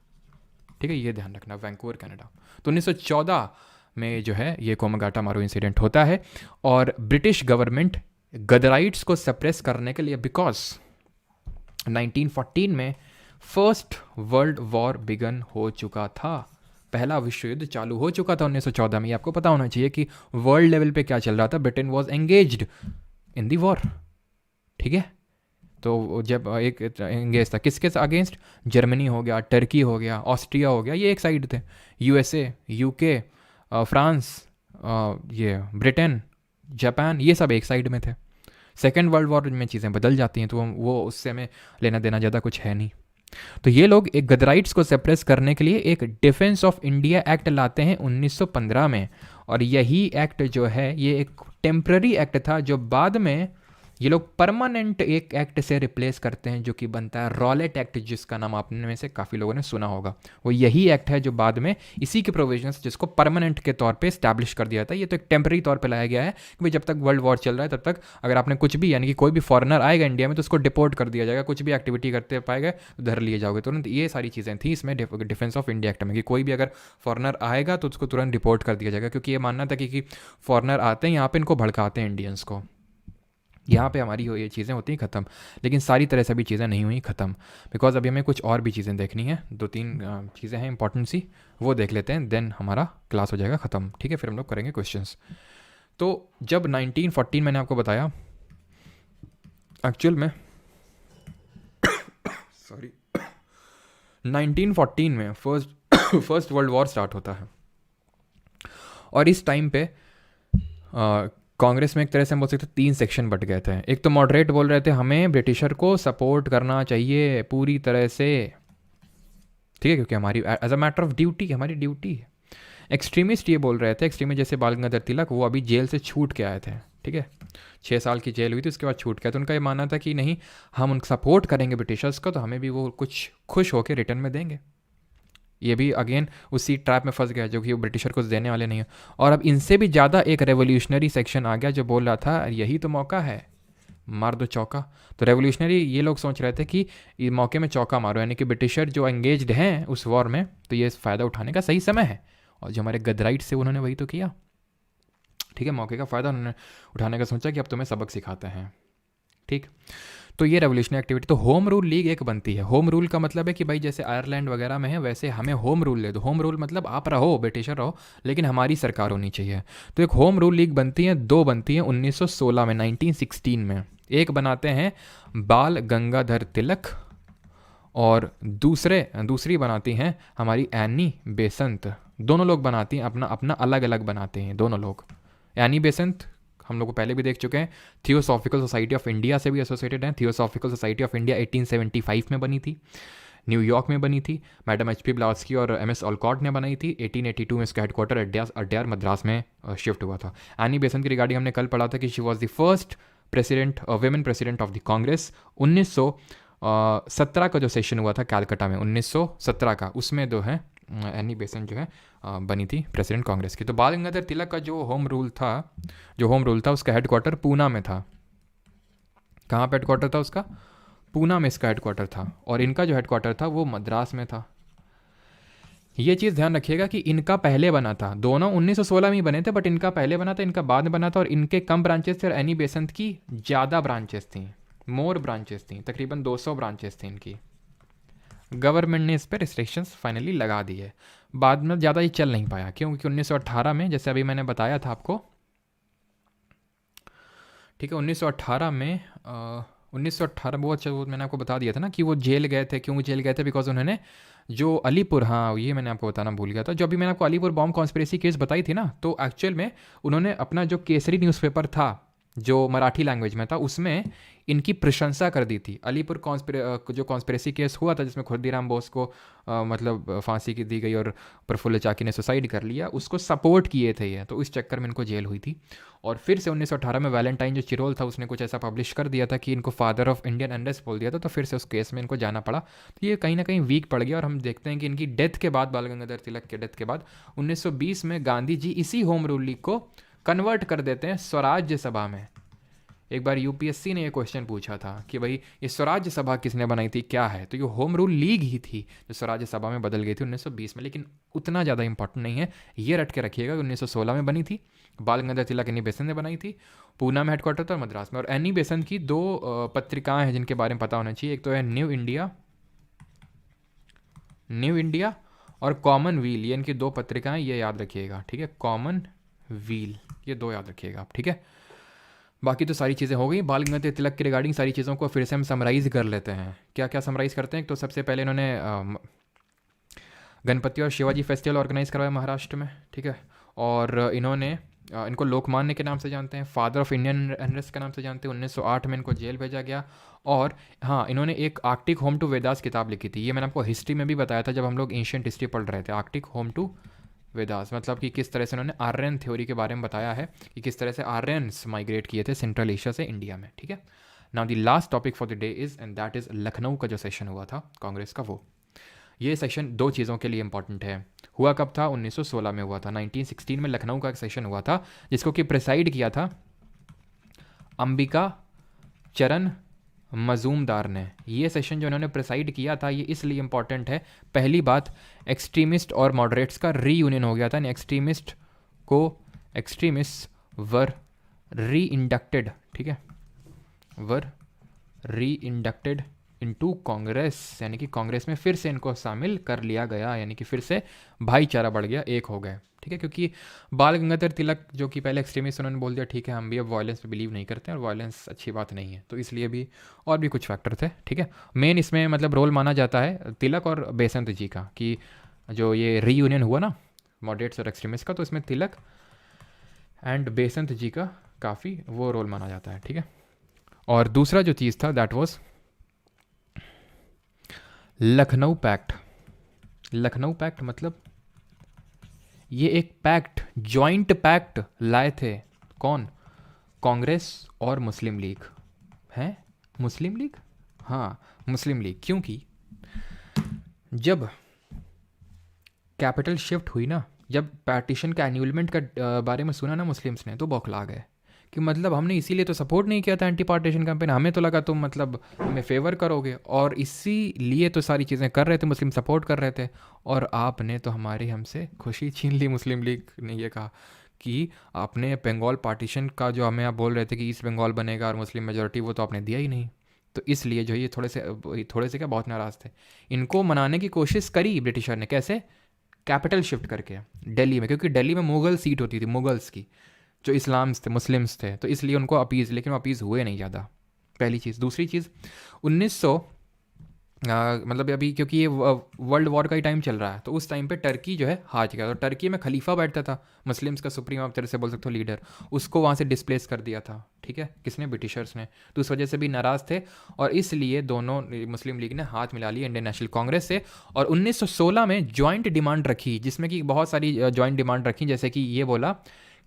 ठीक है, ये ध्यान रखना, वैंकूवर कनाडा। तो 1914 में जो है ये कोमागाटा मारू इंसिडेंट होता है, और ब्रिटिश गवर्नमेंट गदराइट्स को सप्रेस करने के लिए, बिकॉज 1914 में फर्स्ट वर्ल्ड वॉर बिगन हो चुका था, पहला विश्व युद्ध चालू हो चुका था 1914 में। आपको पता होना चाहिए कि वर्ल्ड लेवल पे क्या चल रहा था। Britain was engaged in the war. ठीक है, तो जब एक एंगेज था किसके अगेंस्ट? जर्मनी हो गया, टर्की हो गया, ऑस्ट्रिया हो गया, ये एक साइड थे। यूएसए, यूके, फ्रांस, ये ब्रिटेन, जापान, ये सब एक साइड में थे। सेकेंड वर्ल्ड वॉर में चीज़ें बदल जाती हैं, तो वो उससे हमें लेना देना ज़्यादा कुछ है नहीं। तो ये लोग एक गदराइट्स को सप्रेस करने के लिए एक डिफेंस ऑफ इंडिया एक्ट लाते हैं 1915 में, और यही एक्ट जो है ये एक टेम्प्ररी एक्ट था, जो बाद में ये लोग परमानेंट एक एक्ट से रिप्लेस करते हैं, जो कि बनता है रॉलेट एक्ट, जिसका नाम आपने में से काफ़ी लोगों ने सुना होगा। वो यही एक्ट है जो बाद में इसी के प्रोविजंस जिसको परमानेंट के तौर पे स्टैब्लिश कर दिया था। ये तो एक टेम्प्रेरी तौर पे लाया गया है कि भाई जब तक वर्ल्ड वॉर चल रहा है तब तक अगर आपने कुछ भी, यानी कि कोई भी फॉरेनर आएगा इंडिया में तो उसको डिपोर्ट कर दिया जाएगा, कुछ भी एक्टिविटी करते पाएगा तो धर लिए जाओगे तुरंत। ये सारी चीज़ें थी इसमें डिफेंस ऑफ इंडिया एक्ट में, कि कोई भी अगर फॉरेनर आएगा तो उसको तुरंत डिपोर्ट कर दिया जाएगा, क्योंकि ये मानना था कि फॉरेनर आते हैं यहाँ पे, इनको भड़काते हैं इंडियंस को, यहाँ पे हमारी ये चीज़ें होती हैं ख़त्म। लेकिन सारी तरह से भी चीज़ें नहीं हुई ख़त्म, बिकॉज अभी हमें कुछ और भी चीज़ें देखनी है। 2-3 चीज़ें हैं इंपॉर्टेंट सी, वो देख लेते हैं, देन हमारा क्लास हो जाएगा ख़त्म। ठीक है, फिर हम लोग करेंगे क्वेश्चंस। तो जब 1914 मैंने आपको बताया, एक्चुअल में सॉरी 1914 में फर्स्ट वर्ल्ड वॉर स्टार्ट होता है, और इस टाइम पे कांग्रेस में एक तरह से हम बोल सकते हैं 3 सेक्शन बट गए थे। एक तो मॉडरेट बोल रहे थे हमें ब्रिटिशर को सपोर्ट करना चाहिए पूरी तरह से, ठीक है, क्योंकि हमारी as a matter of duty, हमारी ड्यूटी है। एक्सट्रीमिस्ट ये बोल रहे थे, एक्सट्रीमिस्ट जैसे बाल गंगाधर तिलक, वो अभी जेल से छूट के आए थे। ठीक है, 6 साल की जेल हुई थी, उसके बाद छूट गया। तो उनका ये मानना था कि नहीं, हम उनका सपोर्ट करेंगे ब्रिटिशर्स को, तो हमें भी वो कुछ खुश होकर रिटर्न में देंगे। ये भी अगेन उसी ट्रैप में फंस गया जो कि वो ब्रिटिशर को देने वाले नहीं है। और अब इनसे भी ज़्यादा एक रेवोल्यूशनरी सेक्शन आ गया जो बोल रहा था यही तो मौका है, मार दो चौका। तो रेवोल्यूशनरी ये लोग सोच रहे थे कि ये मौके में चौका मारो, यानी कि ब्रिटिशर जो एंगेज्ड हैं उस वॉर में, तो ये फ़ायदा उठाने का सही समय है। और जो हमारे गदराइट से उन्होंने वही तो किया। ठीक है, मौके का फ़ायदा उन्होंने उठाने का सोचा कि अब तुम्हें सबक सिखाते हैं। ठीक, तो ये रेवोल्यूशनरी एक्टिविटी। तो होम रूल लीग एक बनती है। होम रूल का मतलब है कि भाई जैसे आयरलैंड वगैरह में है वैसे हमें होम रूल ले दो। होम रूल मतलब आप रहो, ब्रिटिशर रहो, लेकिन हमारी सरकार होनी चाहिए। तो एक होम रूल लीग बनती है, 2 बनती हैं 1916 में, 1916 में। एक बनाते हैं बाल गंगाधर तिलक, और दूसरी बनाती हैं हमारी एनी बेसेंट। दोनों लोग बनाती हैं, अपना अपना अलग अलग बनाते हैं दोनों लोग। एनी बेसेंट हम लोग को पहले भी देख चुके हैं, थियोसॉफिकल सोसाइटी ऑफ इंडिया से भी एसोसिएटेड हैं। थियोसॉफिकल सोसाइटी ऑफ इंडिया 1875 में बनी थी, न्यूयॉर्क में बनी थी। Madam HP. ब्लावत्स्की और एम.एस. ऑलकॉट ने बनाई थी। 1882 में इसका हेडक्वार्टर अड्यार मद्रास में शिफ्ट हुआ था। एनी बेसेंट की रिगार्डिंग हमने कल पढ़ा था कि she was the first president, women president of the Congress. 1917 का जो सेशन हुआ था कैलकाटा में, 1917 का, उसमें जो है एनी बेसेंट जो है बनी थी प्रेसिडेंट कांग्रेस की। तो बाल गंगाधर तिलक का जो होम रूल था उसका हेडक्वार्टर पूना में था। कहाँ पे हेडक्वार्टर था उसका? पूना में इसका हेडक्वार्टर था। और इनका जो हेडक्वार्टर था वो मद्रास में था। ये चीज़ ध्यान रखिएगा कि इनका पहले बना था, दोनों 1916 में ही बने थे, बट इनका पहले बना था, इनका बाद में बना था। और इनके कम ब्रांचेस थे और एनी बेसेंट की ज़्यादा ब्रांचेस थी, मोर ब्रांचेस थी, तकरीबन 200 ब्रांचेस थी इनकी। गवर्नमेंट ने इस पर रिस्ट्रिक्शंस फाइनली लगा दी है। बाद में ज़्यादा ये चल नहीं पाया, क्योंकि 1918 में, जैसे अभी मैंने बताया था आपको, ठीक है, 1918 में 1918 वो, अच्छा वो मैंने आपको बता दिया था ना कि वो जेल गए थे। क्यों जेल गए थे? बिकॉज उन्होंने जो अलीपुर, हाँ ये मैंने आपको बताना भूल गया था, जो अभी मैंने आपको अलीपुर बॉम्ब कॉन्स्पिरेसी केस बताई थी ना, तो एक्चुअल में उन्होंने अपना जो केसरी न्यूज़पेपर था जो मराठी लैंग्वेज में था, उसमें इनकी प्रशंसा कर दी थी। अलीपुर जो कॉन्स्पिरेसी केस हुआ था जिसमें खुर्दीराम बोस को मतलब फांसी की दी गई और प्रफुल्ल चाकी ने सुसाइड कर लिया, उसको सपोर्ट किए थे ये, तो इस चक्कर में इनको जेल हुई थी। और फिर से 1918 में वैलेंटाइन जो चिरोल था उसने कुछ ऐसा पब्लिश कर दिया था कि इनको फादर ऑफ इंडियन अनरेस्ट बोल दिया था, तो फिर से उस केस में इनको जाना पड़ा। तो ये कहीं ना कहीं वीक पड़ गया, और हम देखते हैं कि इनकी डेथ के बाद, बाल गंगाधर तिलक के डेथ के बाद 1920 में गांधी जी इसी होम रूल लीग को कन्वर्ट कर देते हैं स्वराज्य सभा में। एक बार यूपीएससी ने ये क्वेश्चन पूछा था कि भाई ये स्वराज्य सभा किसने बनाई थी, क्या है, तो ये होम रूल लीग ही थी जो स्वराज्य सभा में बदल गई थी 1920 में। लेकिन उतना ज़्यादा इंपॉर्टेंट नहीं है, ये रट के रखिएगा 1916 में बनी थी। बाल गंगाधर तिलक एनी बेसेंट ने बनाई थी, पूना में हेडक्वार्टर था और मद्रास में। और एनी बेसेंट की दो पत्रिकाएं हैं जिनके बारे में पता होना चाहिए, एक तो है न्यू इंडिया और कॉमन व्हील, ये इनकी दो पत्रिकाएं, ये याद रखिएगा, ठीक है, कॉमन व्हील, ये दो याद रखिएगा आप, ठीक है। बाकी तो सारी चीज़ें हो गई बाल गंगाधर तिलक के रिगार्डिंग। सारी चीज़ों को फिर से हम समराइज़ कर लेते हैं। क्या क्या समराइज़ करते हैं? तो सबसे पहले इन्होंने गणपति और शिवाजी फेस्टिवल ऑर्गेनाइज़ करवाया महाराष्ट्र में, ठीक है। और इन्होंने इनको लोकमान्य के नाम से जानते हैं, फादर ऑफ इंडियन अनरेस्ट के नाम से जानते हैं। 1908 में इनको जेल भेजा गया। और हाँ, इन्होंने एक आर्कटिक होम टू वेदास किताब लिखी थी, ये मैंने आपको हिस्ट्री में भी बताया था जब हम लोग एंशिएंट हिस्ट्री पढ़ रहे थे। आर्कटिक होम टू वेदास मतलब कि किस तरह से उन्होंने आर्यन थ्योरी के बारे में बताया है कि किस तरह से आर्यंस माइग्रेट किए थे सेंट्रल एशिया से इंडिया में, ठीक है। Now the last topic for the day is, and that is Lucknow का जो सेशन हुआ था कांग्रेस का, वो ये सेशन दो चीज़ों के लिए इंपॉर्टेंट है। हुआ कब था? 1916 में हुआ था। 1916 में लखनऊ का एक सेशन हुआ था जिसको कि प्रिसाइड किया था अंबिका चरण मजूमदार ने। ये सेशन जो इन्होंने प्रिसाइड किया था ये इसलिए इंपॉर्टेंट है, पहली बात, एक्सट्रीमिस्ट और मॉडरेट्स का रीयूनियन हो गया था। एक्सट्रीमिस्ट वर री इंडक्टेड, ठीक है, वर री इंडक्टेड इनटू कांग्रेस, यानी कि कांग्रेस में फिर से इनको शामिल कर लिया गया, यानी कि फिर से भाईचारा बढ़ गया, एक हो गए, ठीक है। क्योंकि बाल गंगाधर तिलक जो कि पहले एक्सट्रीमिस्ट, उन्होंने बोल दिया ठीक है हम भी अब वायलेंस पे बिलीव नहीं करते हैं और वायलेंस अच्छी बात नहीं है, तो इसलिए भी और भी कुछ फैक्टर थे, ठीक है। मेन इसमें मतलब रोल माना जाता है तिलक और बेसंत जी का, कि जो ये रीयूनियन हुआ ना मॉडरेट्स और एक्सट्रीमिस्ट का, तो इसमें तिलक एंड बेसंत जी का काफ़ी वो रोल माना जाता है, ठीक है। और दूसरा जो चीज़ था that was Lucknow pact. Lucknow pact मतलब ये एक पैक्ट, जॉइंट पैक्ट लाए थे, कौन? कांग्रेस और मुस्लिम लीग। है मुस्लिम लीग, हाँ मुस्लिम लीग, क्योंकि जब कैपिटल शिफ्ट हुई ना, जब पार्टीशन का एन्यूलमेंट का बारे में सुना ना मुस्लिम्स ने, तो बौखला गए कि मतलब हमने इसीलिए तो सपोर्ट नहीं किया था एंटी पार्टीशन कैंपेन, हमें तो लगा तुम मतलब हमें फेवर करोगे, और इसीलिए तो सारी चीज़ें कर रहे थे, मुस्लिम सपोर्ट कर रहे थे, और आपने तो हमारी हमसे खुशी छीन ली। मुस्लिम लीग ने ये कहा कि आपने बंगाल पार्टीशन का जो हमें आप बोल रहे थे कि ईस्ट बंगाल बनेगा और मुस्लिम मेजोरिटी, वो तो आपने दिया ही नहीं। तो इसलिए जो ये थोड़े से क्या बहुत नाराज़ थे। इनको मनाने की कोशिश करी ब्रिटिशर ने, कैसे? कैपिटल शिफ्ट करके दिल्ली में, क्योंकि दिल्ली में मुगल सीट होती थी, मुगल्स की, जो इस्लाम्स थे, मुस्लिम्स थे, तो इसलिए उनको अपीज़, लेकिन वो अपीज़ हुए नहीं ज़्यादा, पहली चीज़। दूसरी चीज़ 1900 मतलब अभी क्योंकि ये वर्ल्ड वॉर का ही टाइम चल रहा है, तो उस टाइम पे टर्की जो है हार गया, तो टर्की में खलीफा बैठता था, मुस्लिम्स का सुप्रीम आप तरह से बोल सकते हो लीडर, उसको वहाँ से डिस्प्लेस कर दिया था, ठीक है, किसने? ब्रिटिशर्स ने। तो उस वजह से भी नाराज़ थे, और इसलिए दोनों मुस्लिम लीग ने हाथ मिला लिया इंडियन नेशनल कांग्रेस से, और 1916 में जॉइंट डिमांड रखी, जिसमें कि बहुत सारी जॉइंट डिमांड रखी, जैसे कि ये बोला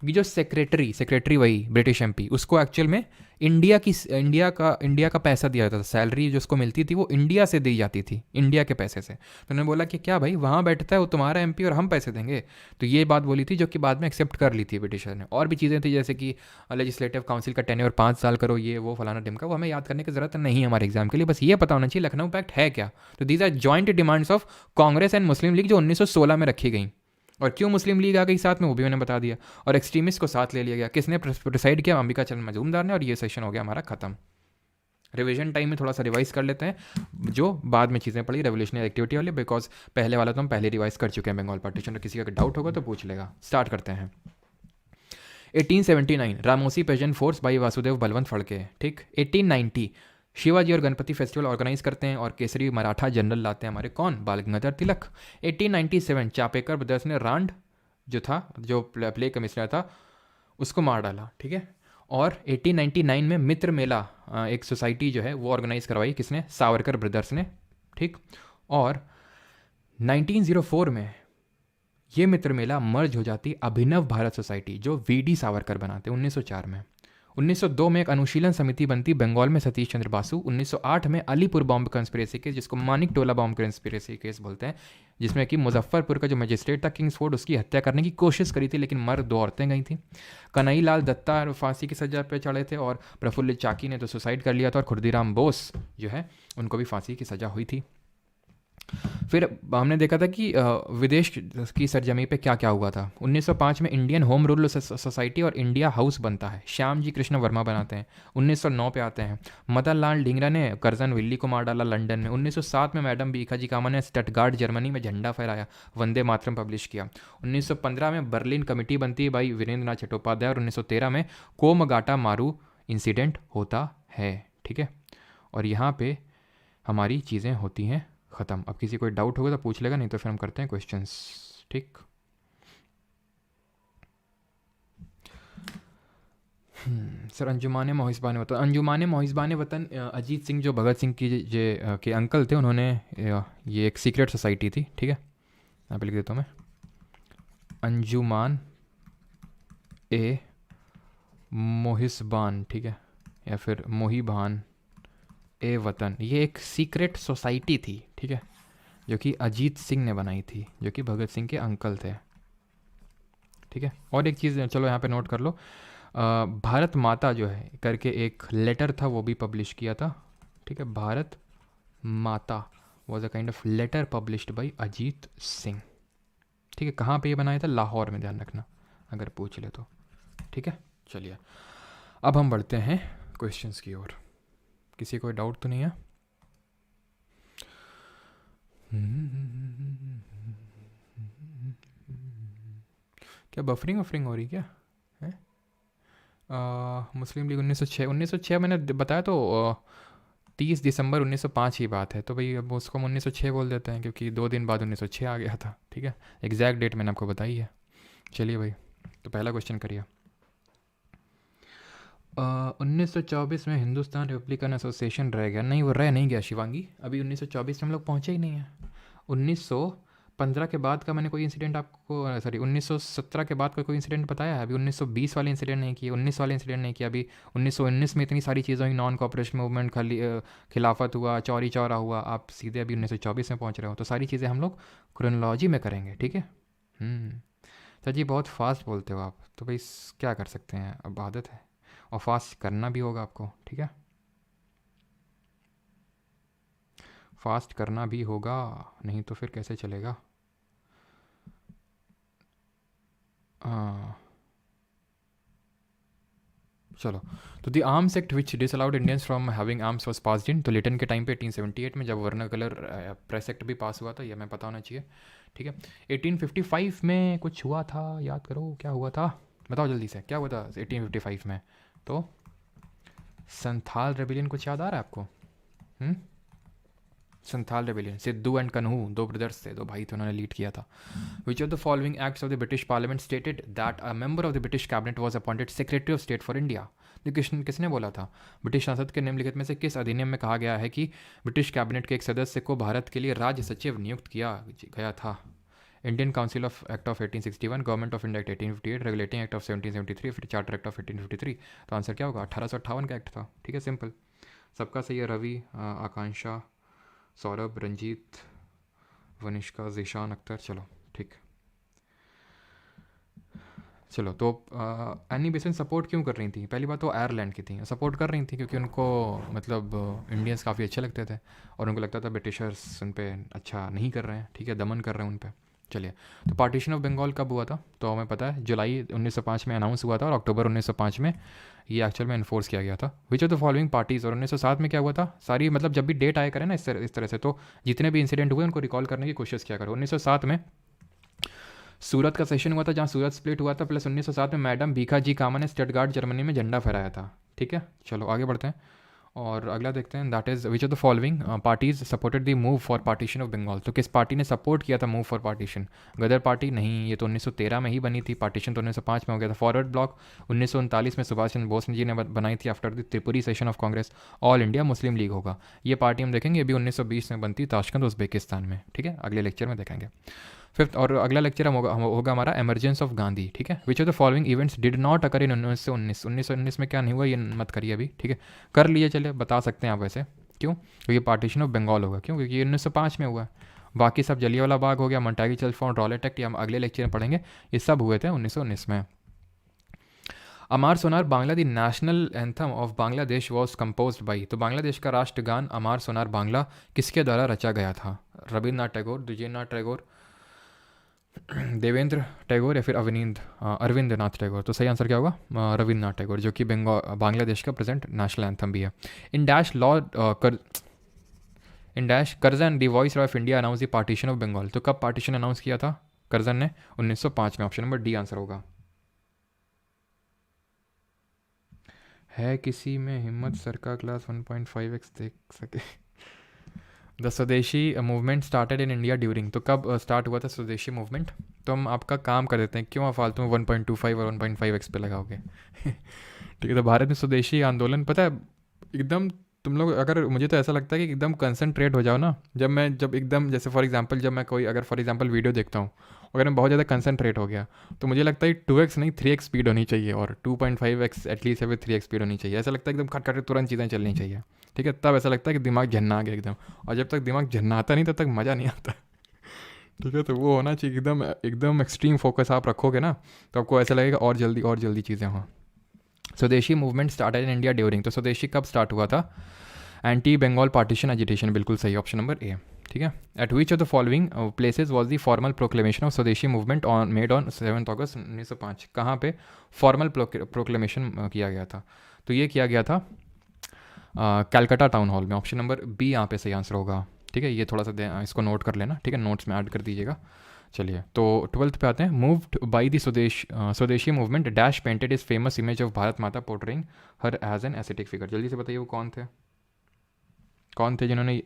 कि जो सेक्रेटरी वही ब्रिटिश एमपी, उसको एक्चुअल में इंडिया का पैसा दिया जाता था, सैलरी जो उसको मिलती थी वो इंडिया से दी जाती थी, इंडिया के पैसे से। तो उन्होंने बोला कि क्या भाई, वहाँ बैठता है वो तुम्हारा एमपी और हम पैसे देंगे, तो ये बात बोली थी, जो कि बाद में एक्सेप्ट कर ली थी ब्रिटिशर ने। और भी चीज़ें थी जैसे कि लेजिस्लेटिव काउंसिल का टेन्योर 5 साल करो, ये वो फलाना ढिमका, वो हमें याद करने की जरूरत नहीं है हमारे एग्जाम के लिए, बस ये पता होना चाहिए लखनऊ पैक्ट है क्या। तो these are joint demands of Congress and Muslim League, जो 1916 में रखी गई। और क्यों मुस्लिम लीग आ गई साथ में, वो भी मैंने बता दिया। और एक्सट्रीमिस्ट को साथ ले लिया गया, किसने प्रिसाइड किया? अंबिका चरण मजूमदार ने, और ये सेशन हो गया हमारा खत्म। रिवीजन टाइम में थोड़ा सा रिवाइज कर लेते हैं जो बाद में चीज़ें पड़ी रेवोल्यूशनरी एक्टिविटी वाले, बिकॉज पहले वाला तो हम पहले रिवाइज कर चुके हैं बंगाल पार्टीशन, तो किसी का डाउट होगा तो पूछ लेगा। स्टार्ट करते हैं। 1879 Ramosi peasant force by Vasudev Balwant Phadke, ठीक। 1890 शिवाजी और गणपति फेस्टिवल ऑर्गेनाइज करते हैं और केसरी मराठा जनरल लाते हैं हमारे कौन, बाल गंगाधर तिलक। 1897 चापेकर ब्रदर्स ने रांड जो था, जो प्ले कमिश्नर था, उसको मार डाला, ठीक है। और 1899 में मित्र मेला एक सोसाइटी जो है वो ऑर्गेनाइज करवाई, किसने, सावरकर ब्रदर्स ने, ठीक। और 1904 में ये मित्र मेला मर्ज हो जाती अभिनव भारत सोसाइटी जो वीडी सावरकर बनाते 1904 में। 1902 में एक अनुशीलन समिति बनती बंगाल में सतीश चंद्र बासु। 1908 में अलीपुर बॉम्ब कंस्पिरेसी केस, जिसको मानिक टोला बॉम्ब कंस्पिरेसी केस बोलते हैं, जिसमें कि मुजफ्फरपुर का जो मजिस्ट्रेट था किंग्सफोर्ड, उसकी हत्या करने की कोशिश करी थी, लेकिन मर 2 औरतें गई थी। कन्हई लाल दत्ता फांसी की सजा पे चढ़े थे और प्रफुल्ल चाकी ने तो सुसाइड कर लिया था, और खुर्दीराम बोस जो है उनको भी फांसी की सजा हुई थी। फिर हमने देखा था कि विदेश की सरजमी पे क्या क्या हुआ था। 1905 में इंडियन होम रूल सोसाइटी और इंडिया हाउस बनता है, श्याम जी कृष्ण वर्मा बनाते हैं। 1909 पे आते हैं, मदन लाल ढींगरा ने कर्जन विल्ली को मार डाला लंदन में। 1907 में मैडम भीखाजी कामा ने स्टटगार्ड जर्मनी में झंडा फहराया, वंदे मातरम पब्लिश किया। 1915 में बर्लिन कमेटी बनती है भाई वीरेंद्र नाथ चट्टोपाध्याय, और 1913 में कोमगाटा मारू इंसिडेंट होता है, ठीक है। और यहाँ पे हमारी चीज़ें होती हैं ख़त्म। अब किसी कोई डाउट होगा तो पूछ लेगा, नहीं तो फिर हम करते हैं क्वेश्चंस, ठीक। सर अंजुमान मोहिसबान वतन, अंजुमान मोहिसबान वतन अजीत सिंह जो भगत सिंह की के अंकल थे, उन्होंने ये एक सीक्रेट सोसाइटी थी, ठीक है। यहाँ पे लिख देता हूँ मैं, अंजुमान ए मोहिसबान, ठीक है, या फिर मोहिबान ए वतन। ये एक सीक्रेट सोसाइटी थी, ठीक है, जो कि अजीत सिंह ने बनाई थी, जो कि भगत सिंह के अंकल थे, ठीक है। और एक चीज़ चलो यहाँ पे नोट कर लो, भारत माता जो है करके एक लेटर था, वो भी पब्लिश किया था, ठीक है। Bharat Mata was a kind of letter published by Ajit Singh, ठीक है। कहाँ पे ये बनाया था, लाहौर में, ध्यान रखना अगर पूछ ले तो, ठीक है। चलिए अब हम बढ़ते हैं क्वेश्चंस की ओर। किसी कोई डाउट तो नहीं है? क्या बफरिंग वफरिंग हो रही क्या है? मुस्लिम लीग 1906 मैंने बताया तो 30 दिसंबर 1905 की बात है, तो भाई अब उसको हम 1906 बोल देते हैं, क्योंकि 2 दिन बाद 1906 आ गया था, ठीक है। एग्जैक्ट डेट मैंने आपको बताई है। चलिए भाई, तो पहला क्वेश्चन करिए। 1924 में हिंदुस्तान रिपब्लिकन एसोसिएशन रह गया? नहीं, वो रह नहीं गया शिवांगी, अभी 1924 में हम लोग पहुँचे ही नहीं है। 1915 के बाद का मैंने कोई इंसिडेंट आपको, सॉरी 1917 के बाद का कोई इंसिडेंट बताया है? अभी 1920 वाले इंसिडेंट नहीं किए, 19 वाले इंसिडेंट नहीं किया। अभी 1919 में इतनी सारी चीज़ें हुई, नॉन कॉपरेशन मूवमेंट, खिलाफत हुआ, चौरी चौरा हुआ, आप सीधे अभी 1924 में पहुँच रहे हो। तो सारी चीज़ें हम लोग क्रोनोलॉजी में करेंगे, ठीक है। सर जी बहुत फास्ट बोलते हो आप, तो भाई क्या कर सकते हैं, अब आदत है, और फास्ट करना भी होगा आपको, ठीक है। फास्ट करना भी होगा, नहीं तो फिर कैसे चलेगा। हाँ चलो, तो the arms act which disallowed Indians from having arms was passed in, तो लिटन के टाइम पे 1878 में जब वर्नाकुलर प्रेस एक्ट भी पास हुआ था, ये हमें पता होना चाहिए, ठीक है। 1855 में कुछ हुआ था, याद करो क्या हुआ था, बताओ जल्दी से, क्या हुआ था 1855 में? तो संथाल रेबिलियन कुछ याद आ रहा है आपको? संथाल रेबिलियन, सिद्धू एंड कन्हू 2 ब्रदर्स थे, 2 भाई थे, उन्होंने लीड किया था। विच of the following acts of the British parliament stated that a member of the British cabinet was appointed secretary of state for India? किसने बोला था? ब्रिटिश संसद के निम्नलिखित में से किस अधिनियम में कहा गया है कि ब्रिटिश कैबिनेट के एक सदस्य को भारत के लिए राज्य सचिव नियुक्त किया गया था? Indian council of act of 1861, government of India act 1858, regulating act of 1773, फिर चार्टर एक्ट ऑफ 1853। तो आंसर क्या होगा? 1858 का एक्ट था, ठीक है, सिंपल। सबका सही है, रवि, आकांक्षा, सौरभ, रंजीत, वनिष्का, जीशान अख्तर, चलो ठीक। चलो तो एनी बेसेंट सपोर्ट क्यों कर रही थी? पहली बात तो आयरलैंड की थी, सपोर्ट कर रही थी क्योंकि उनको मतलब इंडियंस काफ़ी अच्छे लगते थे, और उनको लगता था ब्रिटिशर्स उन पर अच्छा नहीं कर रहे हैं, ठीक है, दमन कर रहे हैं उन पर, चलिए, तो पार्टीशन ऑफ बंगाल कब हुआ था? तो हमें पता है जुलाई 1905 में अनाउंस हुआ था और अक्टूबर 1905 में ये एक्चुअल में इन्फोर्स किया गया था। विच ऑफ द फॉलोइंग पार्टीज, और 1907 में क्या हुआ था? सारी मतलब जब भी डेट आया करें ना इस तरह से, तो जितने भी इंसिडेंट हुए उनको रिकॉल करने की कोशिश किया करो। 1907 में सूरत का सेशन हुआ था जहाँ सूरत स्प्लिट हुआ था, प्लस 1907 में मैडम भीखा जी कामा ने स्टटगार्ड जर्मनी में झंडा फहराया था। ठीक है, चलो आगे बढ़ते हैं और अगला देखते हैं। That is which of the following parties supported the move for partition of Bengal. तो किस पार्टी ने सपोर्ट किया था move for partition? Ghadar party नहीं, ये तो 1913 में ही बनी थी। पार्टीशन तो 1905 में हो गया था। फॉरवर्ड ब्लॉक 1939 में सुभाष चंद्र बोस जी ने बनाई थी after the Tripuri session of Congress. All India Muslim league होगा, ये पार्टी हम देखेंगे अभी 1920 में बनती ताशकंद उज्बेकिस्तान में। ठीक है, अगले लेक्चर में देखेंगे। फिफ्थ और अगला लेक्चर होगा हमारा एमरजेंस ऑफ गांधी। ठीक है, which of the following events did not occur in 1919 में क्या नहीं हुआ ये मत करिए अभी। ठीक है, कर लिए, चलिए बता सकते हैं आप वैसे। क्यों? क्योंकि पार्टीशन ऑफ बंगाल होगा। क्यों? क्योंकि 1905 में हुआ है। बाकी सब जलियांवाला बाग हो गया, मंटागी चल फॉन्ट, रॉलेट एक्ट, ये हम अगले लेक्चर में पढ़ेंगे। ये सब हुए थे 1919 में। Amar Sonar Bangla the national anthem of Bangladesh was compose by. तो बांग्लादेश का राष्ट्रगान अमार सोनार बांग्ला किसके द्वारा रचा गया था? रविन्द्रनाथ टैगोर, द्विजेंद्रनाथ टैगोर, देवेंद्र टैगोर या फिर अरविंद नाथ टैगोर। तो सही आंसर क्या होगा? रविन्द्रनाथ टैगोर, जो कि बांग्लादेश का प्रेजेंट नेशनल एंथम भी है। In dash law in dash Curzon the voice of India announce the partition of Bengal. तो कब पार्टीशन अनाउंस किया था करजन ने? 1905 में। ऑप्शन नंबर डी आंसर होगा। है किसी में हिम्मत सर का क्लास 1.5x देख सके? The Swadeshi movement started in India during. तो कब स्टार्ट हुआ था स्वदेशी मूवमेंट? तो हम आपका काम कर देते हैं, क्यों आप फालतू में 1.25 और 1.5x पे लगाओगे? ठीक है, तो भारत में स्वदेशी आंदोलन पता है एकदम, तुम लोग अगर, मुझे तो ऐसा लगता है कि एकदम कंसंट्रेट हो जाओ ना, जब एकदम जैसे फॉर एग्जांपल जब मैं कोई अगर फॉर एग्जांपल वीडियो देखता हूँ, अगर मैं बहुत ज़्यादा कंसंट्रेट हो गया तो मुझे लगता है 2x नहीं 3x स्पीड होनी चाहिए और 2.5x एटलीस्ट या फिर 3x स्पीड होनी चाहिए। ऐसा लगता है एकदम खट खट तुरंत चीज़ें चलनी चाहिए। ठीक है, तब ऐसा लगता है कि दिमाग झन्ना आ गया एकदम, और जब तक दिमाग झन्ना आता नहीं तब तक मज़ा नहीं आता। ठीक है, तो वो होना चाहिए एकदम एकदम एक्सट्रीम फोकस आप रखोगे ना, तो आपको ऐसा लगेगा और जल्दी चीज़ें हों। स्वदेशी movement started in India during. तो स्वदेशी कब स्टार्ट हुआ था? एंटी बंगाल पार्टीशन एजिटेशन, बिल्कुल सही, ऑप्शन नंबर ए। ठीक है, eight which of the following places was the formal proclamation of स्वदेशी मूवमेंट ऑन मेड ऑन 7 अगस्त 1905। कहाँ पे फॉर्मल प्रोक्लेमेशन किया गया था? तो ये किया गया था कैलकाटा टाउन हॉल में। ऑप्शन नंबर बी यहाँ पे सही आंसर होगा। ठीक है, ये थोड़ा सा इसको नोट कर लेना। ठीक है, नोट्स में ऐड कर दीजिएगा। चलिए, तो 12th पे आते हैं। Moved by the Swadeshi movement dash painted is famous image of Bharat Mata portraying her as an aesthetic figure. जल्दी से बताइए वो कौन थे जिन्होंने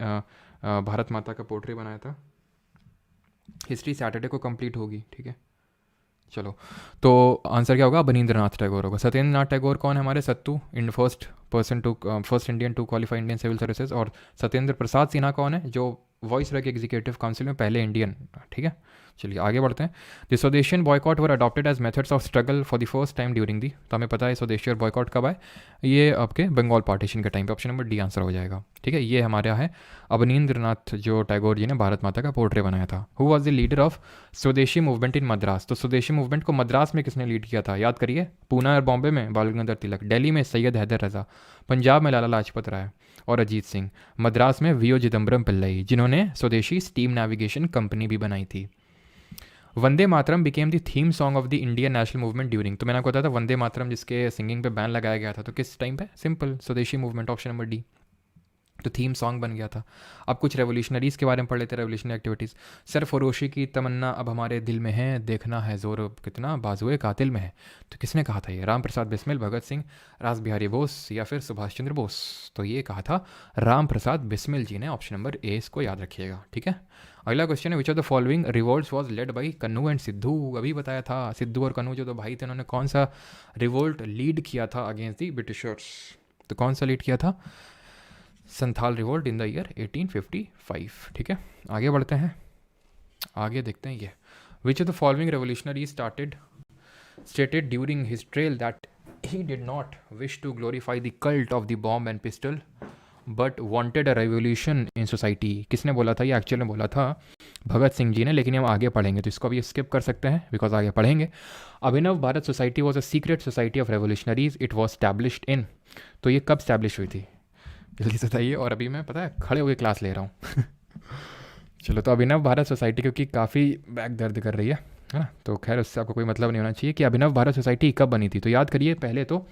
भारत माता का पोर्ट्रेट बनाया था? हिस्ट्री सैटरडे को कंप्लीट होगी। ठीक है, चलो, तो आंसर क्या होगा? अवनींद्रनाथ टैगोर होगा। सत्येंद्र नाथ टैगोर कौन है हमारे? सत्तू, in first Indian to qualify Indian civil services. और सत्येंद्र प्रसाद सिन्हा कौन है? जो वॉइस रहे एग्जीक्यूटिव काउंसिल में पहले इंडियन। ठीक है, चलिए आगे बढ़ते हैं। The Swadeshi and boycott were adopted as methods of struggle for the first time during the. तो हमें पता है स्वदेशी और बॉयकॉट कब आए? ये आपके बंगाल पार्टीशन के टाइम पे। ऑप्शन नंबर डी आंसर हो जाएगा। ठीक है, ये हमारे यहाँ है अवनींद्रनाथ जो टैगोर जी ने भारत माता का पोर्ट्रेट बनाया था। Who was the leader of स्वदेशी मूवमेंट इन मद्रास। तो स्वदेशी मूवमेंट को मद्रास में किसने लीड किया था? याद करिए, पूना और बॉम्बे में बाल गंगाधर तिलक, दिल्ली में सैयद हैदर रजा, पंजाब में लाला लाजपत राय और अजीत सिंह, मद्रास में वीओ चिदम्बरम पिल्लई, जिन्होंने स्वदेशी स्टीम नेविगेशन कंपनी भी बनाई थी। Vande Mataram became the theme song of the Indian national movement during. तो मैंने आपको बताया था वंदे मातरम जिसके सिंगिंग पे बैन लगाया गया था, तो किस टाइम पे? सिंपल, स्वदेशी मूवमेंट। ऑप्शन नंबर डी, तो थीम सॉन्ग बन गया था। अब कुछ रेवोल्यूशनरीज़ के बारे में पढ़ लेते हैं, रेवोल्यूशनरी एक्टिविटीज़। सरफरोशी की तमन्ना अब हमारे दिल में है, देखना है जोर कितना बाजुए कातिल में है। तो किसने कहा था ये? राम प्रसाद बिस्मिल, भगत सिंह, रास बिहारी बोस या फिर सुभाष चंद्र बोस? तो ये कहा था राम प्रसाद बिस्मिल जी ने। ऑप्शन नंबर ए इसको याद रखिएगा। ठीक है, अगला क्वेश्चन है which of the following revolts was led by Kannu and Sidhu. अभी बताया था सिद्धू और कन्नू जो दो भाई थे, उन्होंने कौन सा रिवोल्ट लीड किया था अगेंस्ट द ब्रिटिशर्स? तो कौन सा लीड किया था? Santhal revolt in the year 1855। ठीक है, आगे बढ़ते हैं, आगे देखते हैं ये। Which of the following revolutionary stated during his trial that he did not wish to glorify the cult of the bomb and pistol but wanted a revolution in society. किसने बोला था? ये एक्चुअल में बोला था भगत सिंह जी ने, लेकिन हम आगे पढ़ेंगे तो इसको अभी स्किप कर सकते हैं बिकॉज आगे पढ़ेंगे। Abhinav Bharat society was a secret society of revolutionaries, it was established in. तो ये कब स्टैब्लिश हुई थी? जल्दी से बताइए। और अभी मैं पता है खड़े होकर क्लास ले रहा हूँ। चलो, तो अभिनव भारत सोसाइटी क्योंकि काफ़ी बैक दर्द कर रही है ना, तो खैर उससे आपको कोई मतलब नहीं होना चाहिए कि अभिनव भारत सोसाइटी कब बनी थी। तो याद करिए, पहले तो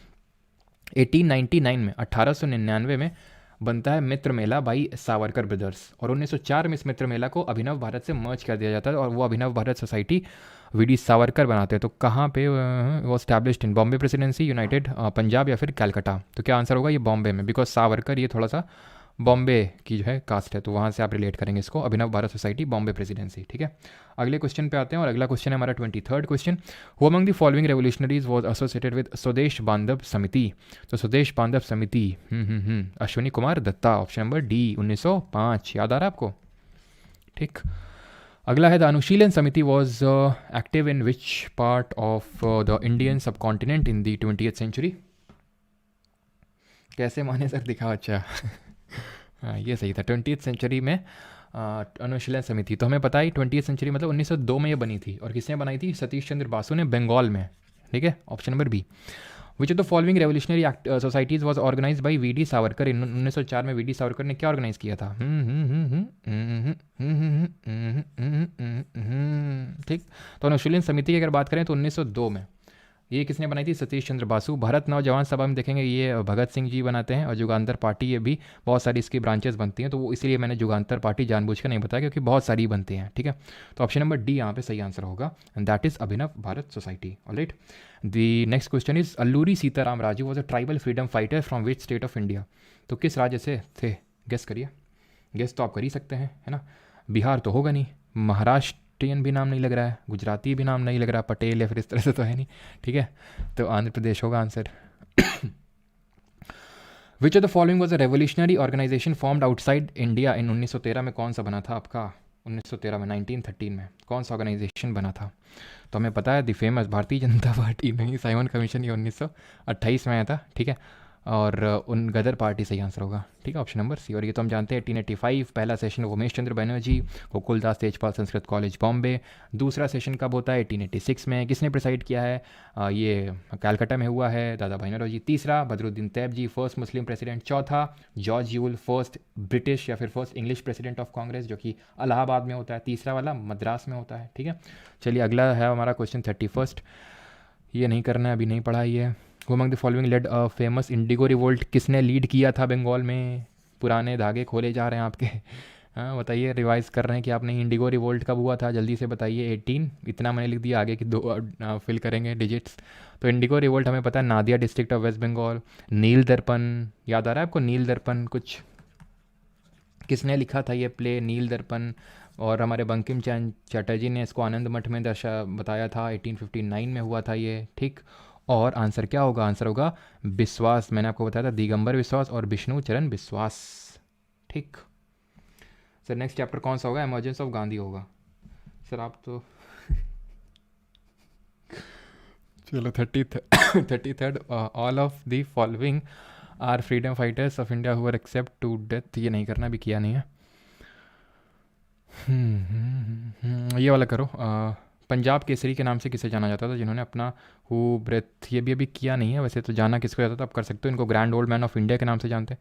1899 में 1899 में बनता है मित्र मेला बाई सावरकर ब्रदर्स, और 1904 में इस मित्र मेला को अभिनव भारत से मर्ज कर दिया जाता है और वो अभिनव भारत सोसाइटी वीडी सावरकर बनाते हैं। तो कहाँ पे वो स्टैब्लिश्ड इन बॉम्बे प्रेसिडेंसी, यूनाइटेड पंजाब या फिर कैलकाटा। तो क्या आंसर होगा, ये बॉम्बे में, बिकॉज सावरकर ये थोड़ा सा बॉम्बे की जो है कास्ट है, तो वहाँ से आप रिलेट करेंगे इसको, अभिनव भारत सोसाइटी बॉम्बे प्रेसिडेंसी। ठीक है, अगले क्वेश्चन पे आते हैं, और अगला क्वेश्चन है हमारा 23rd question. Who among the following revolutionaries was associated with Swadesh Bandhab Samiti. तो Swadesh Bandhab Samiti, Ashwini Kumar Dutta, option number D 1905। याद आ रहा है आपको? ठीक, अगला है the Anushilan Samiti was active in which part of the Indian subcontinent in the 20th century. कैसे माने सर, दिखाओ। अच्छा हाँ, ये सही था, 20th सेंचुरी में अनुशीलन समिति। तो हमें पता है 20th सेंचुरी मतलब 1902 में ये बनी थी, और किसने बनाई थी, सतीश चंद्र बासु ने, बंगाल में। ठीक है, option number B. Which of the following revolutionary societies was organised by V D Savarkar. 1904 में वी डी सावरकर ने क्या ऑर्गेनाइज किया था? ठीक, तो अनुशीलन समिति की अगर बात करें तो 1902 में ये किसने बनाई थी, सतीश चंद्र बासु। भारत नौजवान सभा में देखेंगे ये भगत सिंह जी बनाते हैं, और जुगांतर पार्टी, ये भी बहुत सारी इसकी ब्रांचेस बनती हैं, तो वो इसलिए मैंने जुगांतर पार्टी जानबूझकर नहीं बताया क्योंकि बहुत सारी बनती हैं। ठीक है, तो ऑप्शन नंबर डी यहाँ पे सही आंसर होगा, and that is Abhinav Bharat society. Alright, the next question is Alluri Sitaram Raju was a tribal freedom fighter from which state of India. तो किस राज्य से थे, गेस करिए। गेस तो आप कर ही सकते हैं, है ना। बिहार तो होगा नहीं, महाराष्ट्रियन भी नाम नहीं लग रहा है, गुजराती भी नाम नहीं लग रहा, पटेल या फिर इस तरह से तो है नहीं। ठीक है, तो आंध्र प्रदेश होगा answer. Which of the following was a revolutionary organisation formed outside India in 1913 में। कौन सा बना था आपका 1913 में, 1913 में कौन सा ऑर्गेनाइजेशन बना था? तो हमें पता है the famous Bharatiya Janata party, नहीं, साइमन कमीशन ये 1928 में आया था। ठीक है, और उन गदर पार्टी सही आंसर होगा। ठीक है, ऑप्शन नंबर सी। और ये तो हम जानते हैं 1885 पहला सेशन उमेश चंद्र बनर्जी, गोकुलदास तेजपाल संस्कृत कॉलेज बॉम्बे। दूसरा सेशन कब होता है, 1886 में। किसने प्रिसाइड किया है? ये कलकत्ता में हुआ है, दादा भाई नौरोजी। तीसरा बदरुद्दीन तैयब जी, फर्स्ट मुस्लिम प्रेसिडेंट। चौथा जॉर्ज यूल, फर्स्ट ब्रिटिश या फिर first English president of Congress, जो कि इलाहाबाद में होता है। तीसरा वाला मद्रास में होता है। ठीक है, चलिए अगला है हमारा क्वेश्चन 31st। ये नहीं करना है, अभी नहीं पढ़ा ये। Among the following led a famous indigo revolt. किसने लीड किया था बंगाल में? पुराने धागे खोले जा रहे हैं आपके। हाँ बताइए, रिवाइज कर रहे हैं कि आपने इंडिगो रिवोल्ट कब हुआ था, जल्दी से बताइए। 18, इतना मैंने लिख दिया, आगे की दो फिल करेंगे डिजिट्स। तो इंडिगो रिवोल्ट हमें पता है नादिया डिस्ट्रिक्ट ऑफ वेस्ट बंगाल। नील दर्पण, याद आ रहा है आपको नील दर्पण? कुछ किसने लिखा था ये प्ले नील दर्पण? और हमारे बंकिम चंद्र चटर्जी ने इसको आनंद मठ में बताया था, 1859 में हुआ था ये। ठीक, और आंसर क्या होगा? आंसर होगा विश्वास। मैंने आपको बताया था दिगंबर विश्वास और विष्णु चरण विश्वास। ठीक सर, नेक्स्ट चैप्टर कौन सा होगा? इमर्जेंस ऑफ गांधी होगा सर। आप तो चलो 33rd all of the following are freedom fighters of India who are except to death. ये नहीं करना, भी किया नहीं है। ये वाला करो। पंजाब केसरी के नाम से किसे जाना जाता था, जिन्होंने अपना हु ब्रेथ, ये भी अभी किया नहीं है वैसे, तो जाना किसको जाता था, आप कर सकते हो। इनको grand old man of India के नाम से जानते हैं।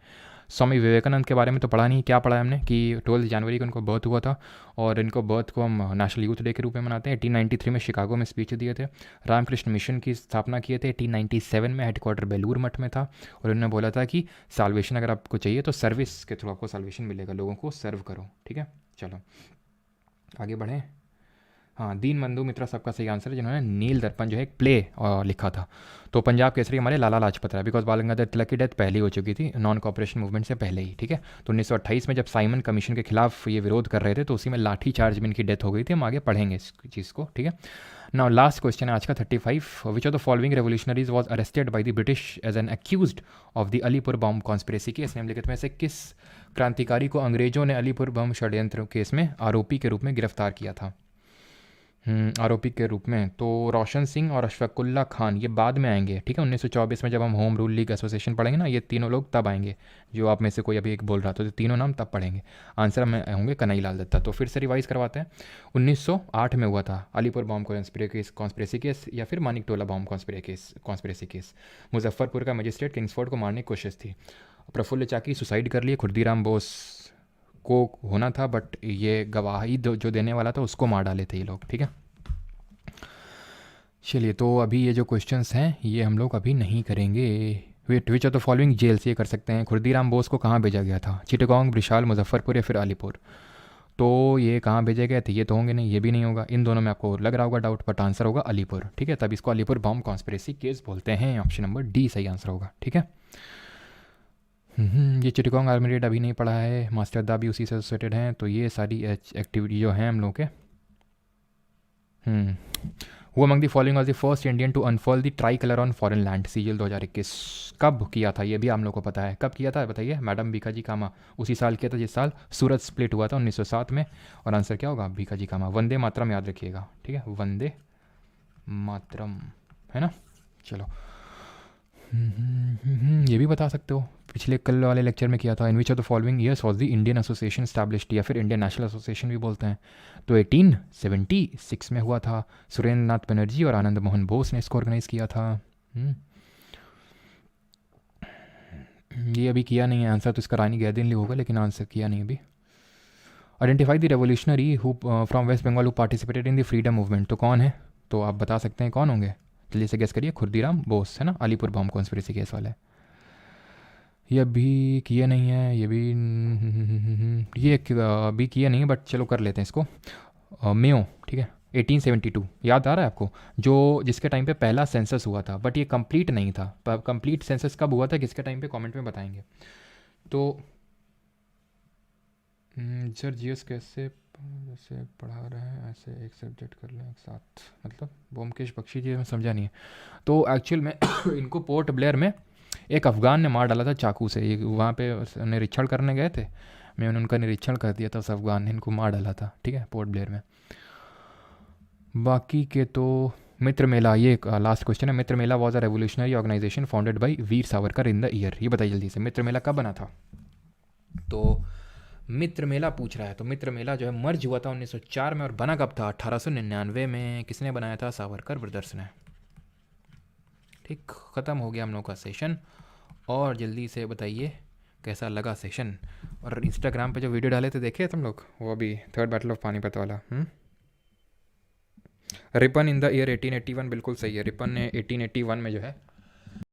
स्वामी विवेकानंद के बारे में तो पढ़ा नहीं, क्या पढ़ा है हमने कि 12 जनवरी को इनको बर्थ हुआ था, और इनको बर्थ को हम नेशनल यूथ डे के रूप में मनाते हैं। 1893 में शिकागो में स्पीच दिए थे। रामकृष्ण मिशन की स्थापना किए थे। 1897 में हेडक्वार्टर बेलूर मठ में था, और उन्होंने बोला था कि साल्वेशन अगर आपको चाहिए तो सर्विस के थ्रू आपको साल्वेशन मिलेगा, लोगों को सर्व करो। ठीक है, चलो आगे बढ़ें। हाँ, दीन बंधु मित्रा सबका सही आंसर है, जिन्होंने नील दर्पण जो है एक प्ले लिखा था। तो पंजाब केसरी हमारे लाला लाजपत राय, बिकॉज बाल गंगाधर तिलक की डेथ पहले ही हो चुकी थी, नॉन कॉपरेशन मूवमेंट से पहले ही। ठीक है, तो 1928 में जब साइमन कमीशन के खिलाफ ये विरोध कर रहे थे, तो उसी में लाठी चार्ज में इनकी डेथ हो गई थी। हम आगे पढ़ेंगे इस चीज़ को। ठीक है, नाउ लास्ट क्वेश्चन है आज का 35। Which of the following revolutionaries was arrested by the British as an accused of the Alipur bomb conspiracy case. निम्नलिखित में से किस क्रांतिकारी को अंग्रेजों ने अलीपुर बम षड्यंत्र केस में आरोपी के रूप में गिरफ्तार किया था? आरोपी के रूप में तो रोशन सिंह और अशफाकुल्ला खान, ये बाद में आएंगे। ठीक है, 1924 में जब हम होम रूल लीग एसोसिएशन पढ़ेंगे ना, ये तीनों लोग तब आएंगे। जो आप में से कोई अभी एक बोल रहा था, तो तीनों नाम तब पढ़ेंगे। आंसर हमें होंगे कन्हई लाल दत्ता। तो फिर से रिवाइज करवाते हैं। 1908 में हुआ था अलीपुर बॉम्ब कॉन्स्पिरेसी केस, या फिर मानिक टोला बॉम्ब कॉन्स्पिरेसी केस। मुजफ्फरपुर का मजिस्ट्रेट किंग्सफोर्ड को मारने की कोशिश थी। प्रफुल्ल चाकी सुसाइड कर लिए। खुर्दीराम बोस को होना था, बट ये गवाही जो देने वाला था उसको मार डाले थे ये लोग, ठीक है। चलिए, तो अभी ये जो क्वेश्चंस हैं ये हम लोग अभी नहीं करेंगे। Wait, which of the following jails, ये कर सकते हैं। खुर्दीराम बोस को कहाँ भेजा गया था? चिटगांव, विशाल, मुजफ्फरपुर या फिर अलीपुर? तो ये कहाँ भेजे गए थे? ये तो होंगे नहीं, ये भी नहीं होगा। इन दोनों में आपको लग रहा होगा डाउट, बट आंसर होगा अलीपुर, ठीक है। तब इसको अलीपुर बॉम्ब कॉन्स्पिरेसी केस बोलते हैं। ऑप्शन नंबर डी सही आंसर होगा, ठीक है। ये चिटगांव आर्मी रेड अभी नहीं पढ़ा है, मास्टरदा भी उसी से एसोसिएटेड हैं, तो ये सारी एक्टिविटी जो हैं हम लोग के। Who among the following was the first Indian to unfurl the tricolour on foreign land? CGL 2021 कब किया था? ये भी हम लोग को पता है, कब किया था बताइए। मैडम भीखाजी कामा उसी साल किया था जिस साल सूरत स्प्लिट हुआ था 1907 में। और आंसर क्या होगा? भीखाजी कामा। वंदे मातरम याद रखिएगा, ठीक है, वंदे मातरम, है ना। चलो, ये भी बता सकते हो, पिछले कल वाले लेक्चर में किया था। In which of the following years was the Indian association established, या फिर इंडियन नेशनल एसोसिएशन भी बोलते हैं। तो 1876 में हुआ था। सुरेंद्र नाथ बनर्जी और आनंद मोहन बोस ने इसको ऑर्गेनाइज किया था। ये अभी किया नहीं है, आंसर तो इसका रानी गैदिनली होगा, लेकिन आंसर किया नहीं अभी। Identify the revolutionary who from west Bengal who participated in the freedom movement, तो कौन है? तो आप बता सकते हैं कौन होंगे, जल्दी से गेस करिए। खुर्दीराम बोस, है ना, अलीपुर बॉम्ब कॉन्स्पिरेसी केस वाले। ये अभी किए नहीं है, ये भी ये अभी किए नहीं है, बट चलो कर लेते हैं इसको। मेयो, ठीक है, 1872 याद आ रहा है आपको, जो जिसके टाइम पे पहला सेंसस हुआ था, बट ये कंप्लीट नहीं था। कंप्लीट सेंसस कब हुआ था, किसके टाइम पे, कमेंट में बताएंगे। तो सर जीएस कैसे जैसे पढ़ा रहे हैं ऐसे एक सब्जेक्ट कर लें एक साथ, मतलब ब्योमकेश बख्शी जी, मैं समझा नहीं है। तो एक्चुअल में इनको पोर्ट ब्लेयर में एक अफ़गान ने मार डाला था चाकू से। ये वहाँ पे निरीक्षण करने गए थे, मैंने उनका निरीक्षण कर दिया था, उस अफ़गान ने इनको मार डाला था, ठीक है, पोर्ट ब्लेयर में। बाकी के तो मित्र मेला, ये लास्ट क्वेश्चन है। Mitra Mela was a revolutionary organisation founded by Veer Savarkar in the year, ये बताइए जल्दी से, मित्र मेला कब बना था? तो मित्र मेला पूछ रहा है, तो मित्र मेला जो है मर्ज हुआ था 1904 में, और बना कब था? 1899 में। किसने बनाया था? सावरकर ब्रदर्स ने। ठीक, ख़त्म हो गया हम लोग का सेशन। और जल्दी से बताइए कैसा लगा सेशन। और इंस्टाग्राम पे जो वीडियो डाले थे देखे तुम लोग, वो अभी थर्ड बैटल ऑफ पानीपत वाला। रिपन इन द ईयर 1881 बिल्कुल सही है। रिपन ने 1881 में जो है